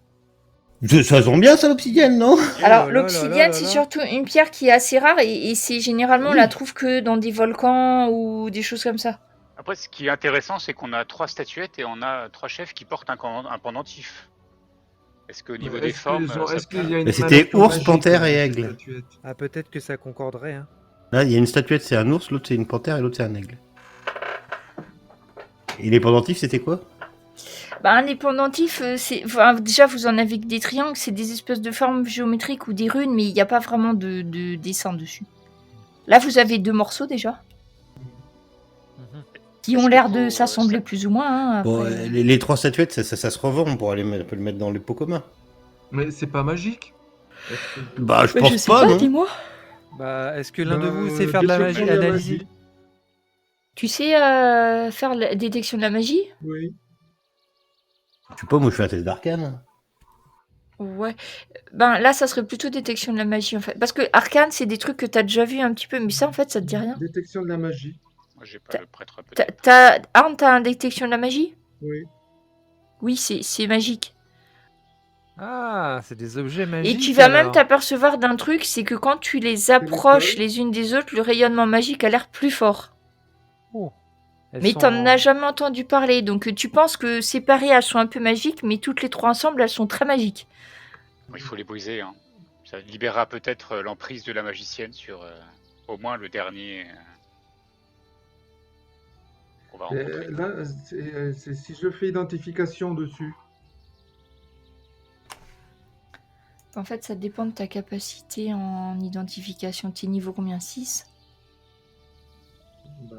Ça sent bien ça l'obsidienne, non? Alors, là là l'obsidienne, là c'est là. surtout une pierre qui est assez rare et c'est généralement, on Oui. la trouve que dans des volcans ou des choses comme ça. Après, ce qui est intéressant, c'est qu'on a 3 statuettes et on a 3 chefs qui portent un pendentif. Est-ce qu'au niveau des formes, ça Est-ce qu'il peut- y a une Mais c'était émanation ours, magique panthère dans et ces aigle. statuettes Ah, peut-être que ça concorderait, hein. Là, il y a une statuette, c'est un ours, l'autre c'est une panthère et l'autre c'est un aigle. Et les pendentifs, c'était quoi? Bah, les pendentifs, déjà vous en avez que des triangles, c'est des espèces de formes géométriques ou des runes, mais il n'y a pas vraiment de dessin dessus. Là, vous avez 2 morceaux déjà, qui ont l'air de s'assembler plus ou moins. Hein, Bon, après. les 3 statuettes, ça se revend, on pourra on peut le mettre dans les pots communs. Mais c'est pas magique. Bah, je Ouais, pense sais pas, non? dis-moi. Bah, est-ce que l'un de vous sait faire de la magie, détection de la analyser? magie. Tu sais faire la détection de la magie? Oui. Je sais pas, moi je fais un test d'arcane. Ouais. Ben là, ça serait plutôt détection de la magie en fait. Parce que arcane, c'est des trucs que t'as déjà vu un petit peu, mais ça en fait, ça te dit rien. Détection de la magie. Moi, j'ai pas le prêtre peut-être. Arne, t'as un détection de la magie? Oui. Oui, c'est magique. Ah, c'est des objets magiques. Et tu vas même alors. t'apercevoir d'un truc, c'est que quand tu les approches les unes des autres, le rayonnement magique a l'air plus fort. Oh. Elles Mais sont- t'en as jamais entendu parler, donc tu penses que séparées elles sont un peu magiques, mais toutes les 3 ensemble elles sont très magiques. Il faut les briser. Hein. Ça libérera peut-être l'emprise de la magicienne sur au moins le dernier qu'on va rencontrer. Là, c'est si je fais identification dessus. En fait, ça dépend de ta capacité en identification. T'es niveau combien? 6? Bah,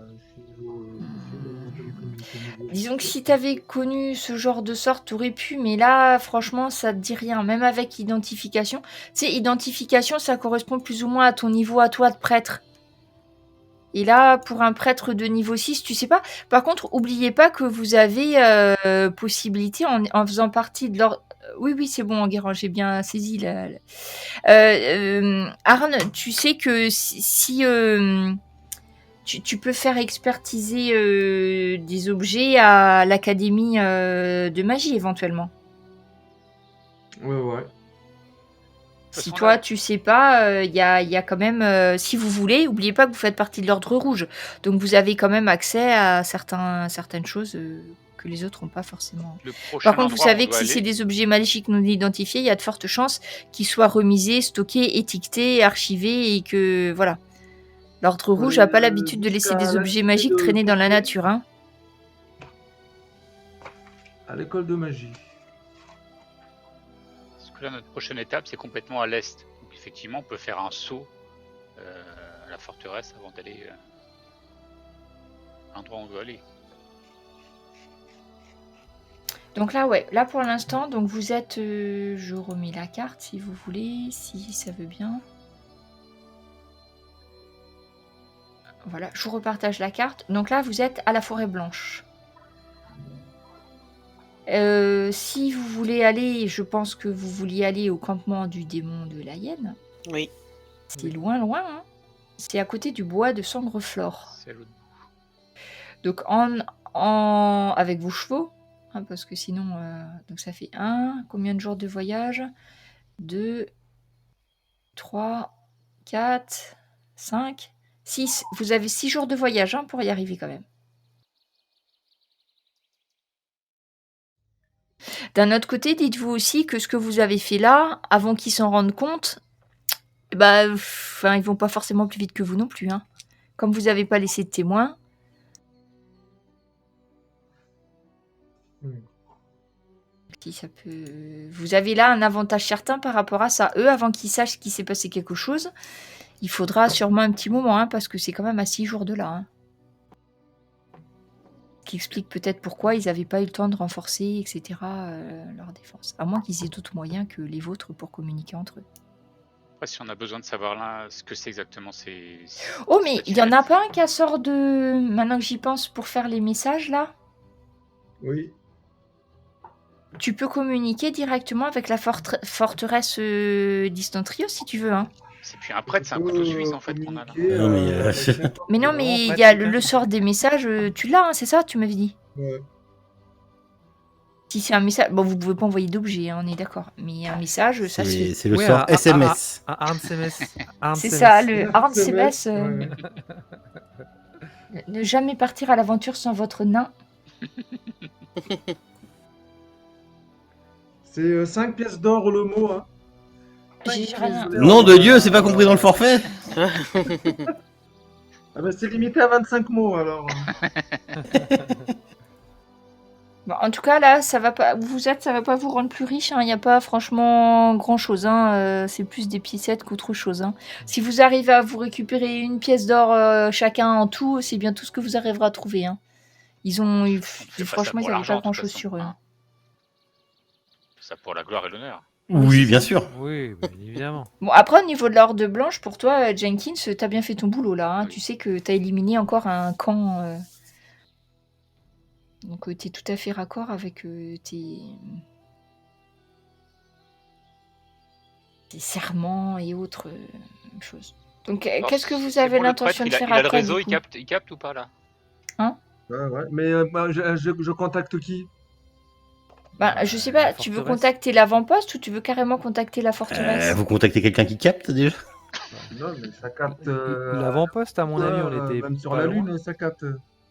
Disons que si t'avais connu ce genre de sort, t'aurais pu, mais là, franchement, ça te dit rien. Même avec identification. Tu sais, identification, ça correspond plus ou moins à ton niveau à toi de prêtre. Et là, pour un prêtre de niveau 6, tu sais pas. Par contre, oubliez pas que vous avez possibilité, en faisant partie de leur... Oui, c'est bon, Enguerrand, j'ai bien saisi. Arne, tu sais que si tu peux faire expertiser des objets à l'académie de magie, éventuellement. Ouais. Si toi, tu sais pas, il y a quand même... si vous voulez, oubliez pas que vous faites partie de l'Ordre Rouge. Donc, vous avez quand même accès à certaines choses que les autres n'ont pas forcément. Par contre, vous savez que si c'est des objets magiques non identifiés, il y a de fortes chances qu'ils soient remisés, stockés, étiquetés, archivés et que... Voilà. L'Ordre Rouge n'a pas l'habitude de laisser des objets magiques traîner dans la nature. Hein. À l'école de magie. Parce que là, notre prochaine étape, c'est complètement à l'est. Donc, effectivement, on peut faire un saut à la forteresse avant d'aller à l'endroit où on veut aller. Donc là, ouais. Là, pour l'instant, donc vous êtes... je remets la carte, si vous voulez, si ça veut bien. Voilà, je vous repartage la carte. Donc là, vous êtes à la forêt blanche. Si vous voulez aller, je pense que vous vouliez aller au campement du démon de la hyène. Oui. C'est loin, hein. C'est à côté du bois de Sangreflore. C'est à l'autre bout. Donc avec vos chevaux, hein, parce que sinon, donc ça fait 1. Combien de jours de voyage? 2, 3, 4, 5, 6. Vous avez 6 jours de voyage hein, pour y arriver quand même. D'un autre côté, dites-vous aussi que ce que vous avez fait là, avant qu'ils s'en rendent compte, bah, ils vont pas forcément plus vite que vous non plus. Hein. Comme vous n'avez pas laissé de témoins. Si ça peut... Vous avez là un avantage certain par rapport à ça. Eux, avant qu'ils sachent qu'il s'est passé quelque chose, il faudra sûrement un petit moment, hein, parce que c'est quand même à 6 jours de là. Hein. Ce qui explique peut-être pourquoi ils n'avaient pas eu le temps de renforcer, etc., leur défense. À moins qu'ils aient d'autres moyens que les vôtres pour communiquer entre eux. Après, si on a besoin de savoir là ce que c'est exactement, c'est... Oh, mais il y en a pas un qui sort de... Maintenant que j'y pense, pour faire les messages, là? Oui. Tu peux communiquer directement avec la forteresse d'Istantrio, si tu veux, hein. C'est plus un prêtre, c'est un couteau suisse, en fait, qu'on a là. Non, mais, Mais non, mais il y a le sort des messages, tu l'as, hein, c'est ça, tu m'avais dit? Ouais. Si c'est un message... Bon, vous pouvez pas envoyer d'objet, hein, on est d'accord. Mais un message, ça se fait. c'est le Ouais, sort SMS. Un Arn SMS. C'est ça, le Arn SMS, CMS. Ne jamais partir à l'aventure sans votre nain. C'est 5 pièces d'or le mot. Hein. J'ai rien. Nom de Dieu, c'est pas compris dans le forfait? Ah bah, c'est limité à 25 mots alors. Bon, en tout cas, là, ça va pas vous rendre plus riche. Il n'y a pas franchement grand-chose. C'est plus des piécettes qu'autre chose. Si vous arrivez à vous récupérer une pièce d'or chacun en tout, c'est bien tout ce que vous arriverez à trouver. Franchement, ils n'avaient pas grand-chose sur eux. Ça pour la gloire et l'honneur. Oui, bien sûr. Oui, bien évidemment. Bon, après, au niveau de l'ordre blanche, pour toi, Jenkins, t'as bien fait ton boulot, là. Oui. Tu sais que t'as éliminé encore un camp. Donc, t'es tout à fait raccord avec tes serments et autres choses. Donc, Alors, qu'est-ce que vous c'est avez bon, le l'intention de prêtre, faire il a le après, réseau, du coup il capte ou pas là? Ouais. Mais je contacte qui? Je sais pas, La tu veux forteresse. contacter l'avant-poste ou tu veux carrément contacter la forteresse Vous contactez quelqu'un qui capte déjà? Non, mais ça capte. L'avant-poste, à mon avis, on était Même sur pas la loin. Lune, ça capte.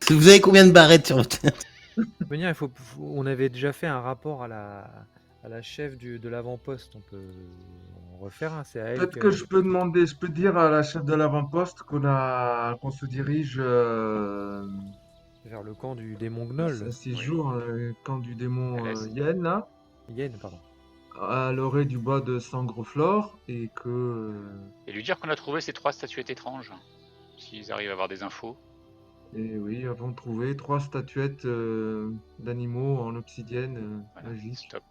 Vous avez combien de barrettes sur votre tête? Venir, on avait déjà fait un rapport à la chef de l'avant-poste. On peut en refaire un. C'est à elle Peut-être que je peux dire à la chef de l'avant-poste qu'on se dirige vers le camp du démon Gnoll. 6 jours, camp du démon LS. Yen, là, Yen, pardon. à l'orée du bois de Sangreflore, et que. Et lui dire qu'on a trouvé ces 3 statuettes étranges. S'ils arrivent à avoir des infos. Et oui, avons trouvé 3 statuettes d'animaux en obsidienne Voilà, magique. stop.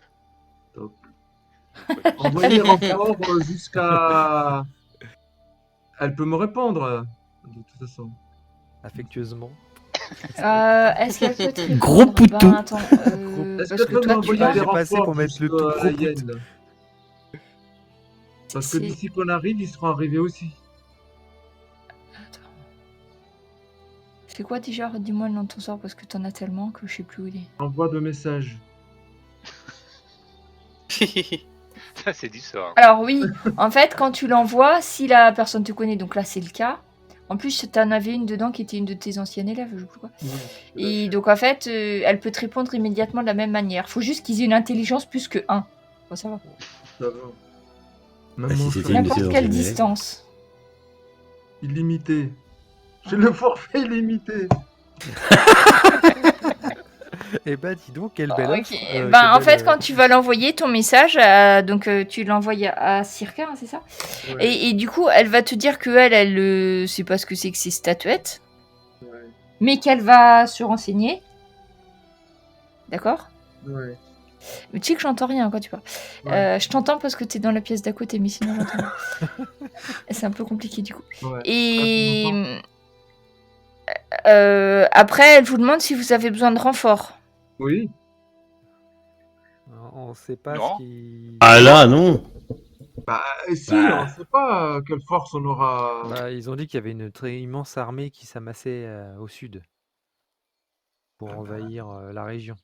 Top. Donc, Envoyer les renforts jusqu'à. Elle peut me répondre, de toute façon. Affectueusement. Est-ce qu'elle peut te répondre Gros poutou. Attends, Est-ce parce que que tu peux toi, tu m'envoyer l'as. des J'ai pas assez renforts pour mettre le tout jusqu'à gros Yen? Parce que C'est- d'ici qu'on arrive, ils seront arrivés aussi. Attends. C'est quoi déjà? Dis-moi le nom de ton sort parce que t'en as tellement que je sais plus où il est. Envoie de messages. ça, c'est du sort. Alors oui, en fait, quand tu l'envoies, si la personne te connaît, donc là c'est le cas. En plus, t'en avais une dedans qui était une de tes anciennes élèves, je sais plus quoi. Et donc en fait, elle peut te répondre immédiatement de la même manière. Faut juste qu'ils aient une intelligence plus que 1. Faut savoir. Ça va. Même Bah, si mon c'était chat, une de N'importe ses quelle anciennes élèves. distance. illimité. J'ai le forfait illimité. Eh ben, dis donc, quelle belle Ok. offre. En fait, quand tu vas l'envoyer, ton message, tu l'envoies à Circa, hein, c'est ça? Ouais. Et du coup, elle va te dire que elle sait pas ce que c'est que ces statuettes, Ouais. mais qu'elle va se renseigner. D'accord? Ouais. Mais tu sais que j'entends rien quand tu parles. Ouais. Je t'entends parce que t'es dans la pièce d'à côté, mais sinon j'entends rien. C'est un peu compliqué du coup. Ouais. Et après, elle vous demande si vous avez besoin de renfort. Oui. On sait pas Non. ce qui. Ah là, non. Bah, si, Bah. on sait pas quelle force on aura. Bah, ils ont dit qu'il y avait une très immense armée qui s'amassait au sud pour envahir la région.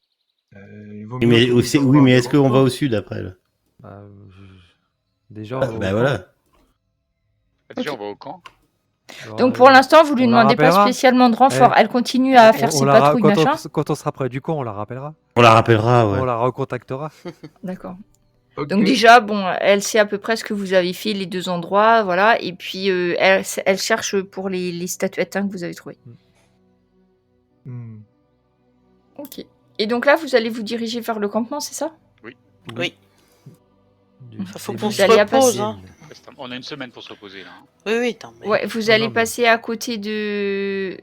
Il vaut Oui, mieux mais, que nous oui, envoie mais des est-ce qu'on va renforts. au sud après là? Bah, déjà, on va au Bah camp. voilà. Déjà, on va au camp. Alors, Donc pour l'instant, vous lui on la demandez pas rappellera. spécialement de renfort. Elle continue à faire ses patrouilles, machin. Quand on sera près du camp, on la rappellera. On la rappellera, On ouais. la recontactera. D'accord. Ok. Donc déjà, elle sait à peu près ce que vous avez fait, les 2 endroits, voilà. Et puis elle cherche pour les statuettes que vous avez trouvées. Hmm. Ok. Et donc là, vous allez vous diriger vers le campement, c'est ça? Oui. Du Faut début qu'on de se la repose, semaine. hein. On a une semaine pour se reposer là. Oui, attends, mais... Ouais, vous Non, allez non, mais- passer à côté des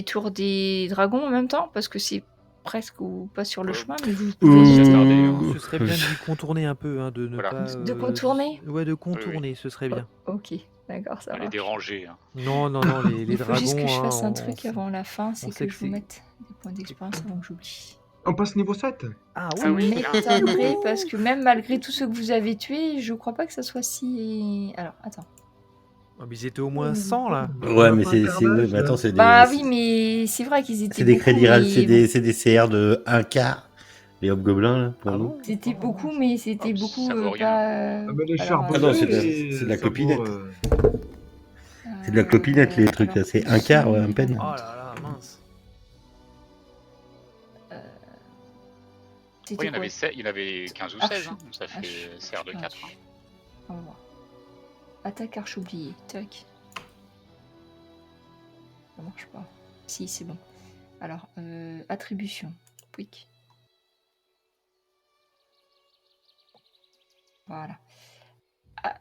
tours des dragons en même temps, parce que c'est presque ou pas sur le Ouais. chemin, mais vous pouvez Mmh. éviter. Ce serait bien d'y contourner un peu, hein, de ne Voilà. pas. De contourner? Ouais, de contourner, ce serait bien. Ok, d'accord, ça On va les va. déranger. Hein. Non, les Il faut dragons. juste que je hein, fasse un on truc sait- avant la fin, on c'est sait que que je vous c'est- mette des points d'expérience avant que j'oublie. On passe niveau 7. Ah Ah oui, oui. là. M'étonnerait, parce que même malgré tous ceux que vous avez tués, je crois pas que ça soit si... Alors, attends. Ah, mais ils étaient au moins 100 là. Ouais, mais c'est. Ouais, mais attends, c'est des. Bah oui, mais c'est vrai qu'ils étaient C'est des beaucoup, crédits, mais c'est des CR de 1 quart. Les hobgoblins, là, pour Ah nous. bon C'était beaucoup, mais c'était Ah, beaucoup ça vaut rien. pas... Ah, mais les alors, charbonneux, Ah non, c'est de la ça vaut, clopinette. C'est de la clopinette, les trucs, là. C'est 1 quart, ouais, à peine. Oh là là, mince. Ouais, il y en avait 15 ou 16. Hein. Ça fait CR de 4. Hein. On va voir. Attaque arche oubliée. Tac. marche pas. Si, c'est bon. Alors, attribution. Quick. Voilà. Ah,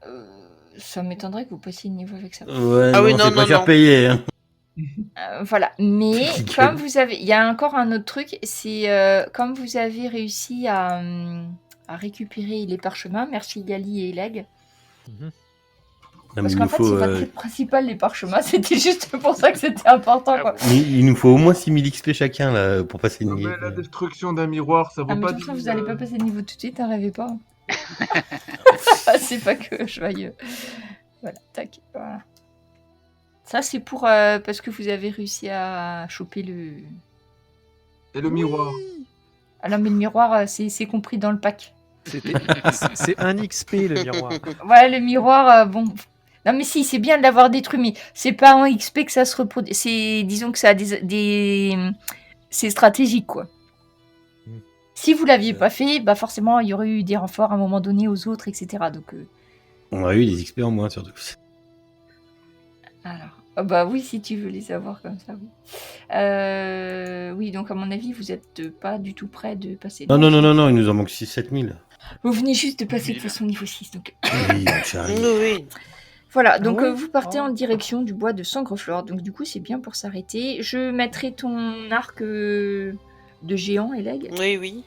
ça m'étonnerait que vous passiez le niveau avec ça. Ouais, Ah oui, non, non, c'est pas non, cher non. payé. Hein. Voilà. Mais Nickel. comme vous avez... Il y a encore un autre truc, c'est comme vous avez réussi à récupérer les parchemins, merci Gali et Leg. Mhm. Non, mais Parce il qu'en nous fait, faut, c'est votre truc principal, les parchemins. C'était juste pour ça que c'était important, quoi. il nous faut au moins 6000 XP chacun là, pour passer le Non, mais niveau. la destruction d'un miroir, ça vaut Ah, mais de pas toute façon, 10 vous 000, allez pas passer le niveau tout de suite, hein, rêvez pas. C'est pas que joyeux. Voilà, tac, voilà. Ça, c'est pour... parce que vous avez réussi à choper le... Et le miroir. Ah non, mais le miroir, c'est compris dans le pack. C'est un XP le miroir. Ouais, le miroir, bon... Non, mais si, c'est bien de l'avoir détruit, mais c'est pas en XP que ça se reproduit. C'est... Disons que ça a c'est stratégique, quoi. Mm. Si vous l'aviez pas fait, bah forcément, il y aurait eu des renforts à un moment donné aux autres, etc. Donc... On a eu des XP en moins surtout. Alors, ah bah oui, si tu veux les avoir comme ça, oui. Oui, donc à mon avis, vous êtes pas du tout près de passer. Non, il nous en manque 6-7 000. Vous venez juste de passer de toute façon niveau 6, donc... Oui, j'arrive. Oui. Voilà, donc ouais vous partez Oh. en direction du bois de Sangreflore, donc du coup, c'est bien pour s'arrêter. Je mettrai ton arc de géant, Eleg. Oui, oui.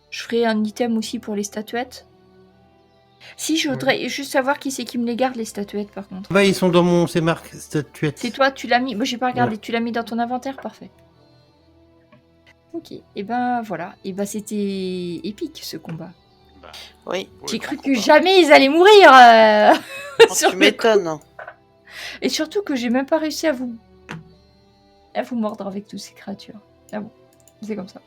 Je ferai un item aussi pour les statuettes. Si, je voudrais juste savoir qui c'est qui me les garde, les statuettes, par contre. Bah, ils sont dans mon marque statuette. C'est toi, tu l'as mis... Moi, j'ai pas regardé, Voilà. tu l'as mis dans ton inventaire, parfait. Ok, et ben voilà. Et ben c'était épique, ce combat. Bah, Oui. ouais, J'ai cru grand que combat. jamais ils allaient mourir Oh, sur tu le m'étonnes. Et surtout que j'ai même pas réussi à vous mordre avec toutes ces créatures. Ah bon, c'est comme ça.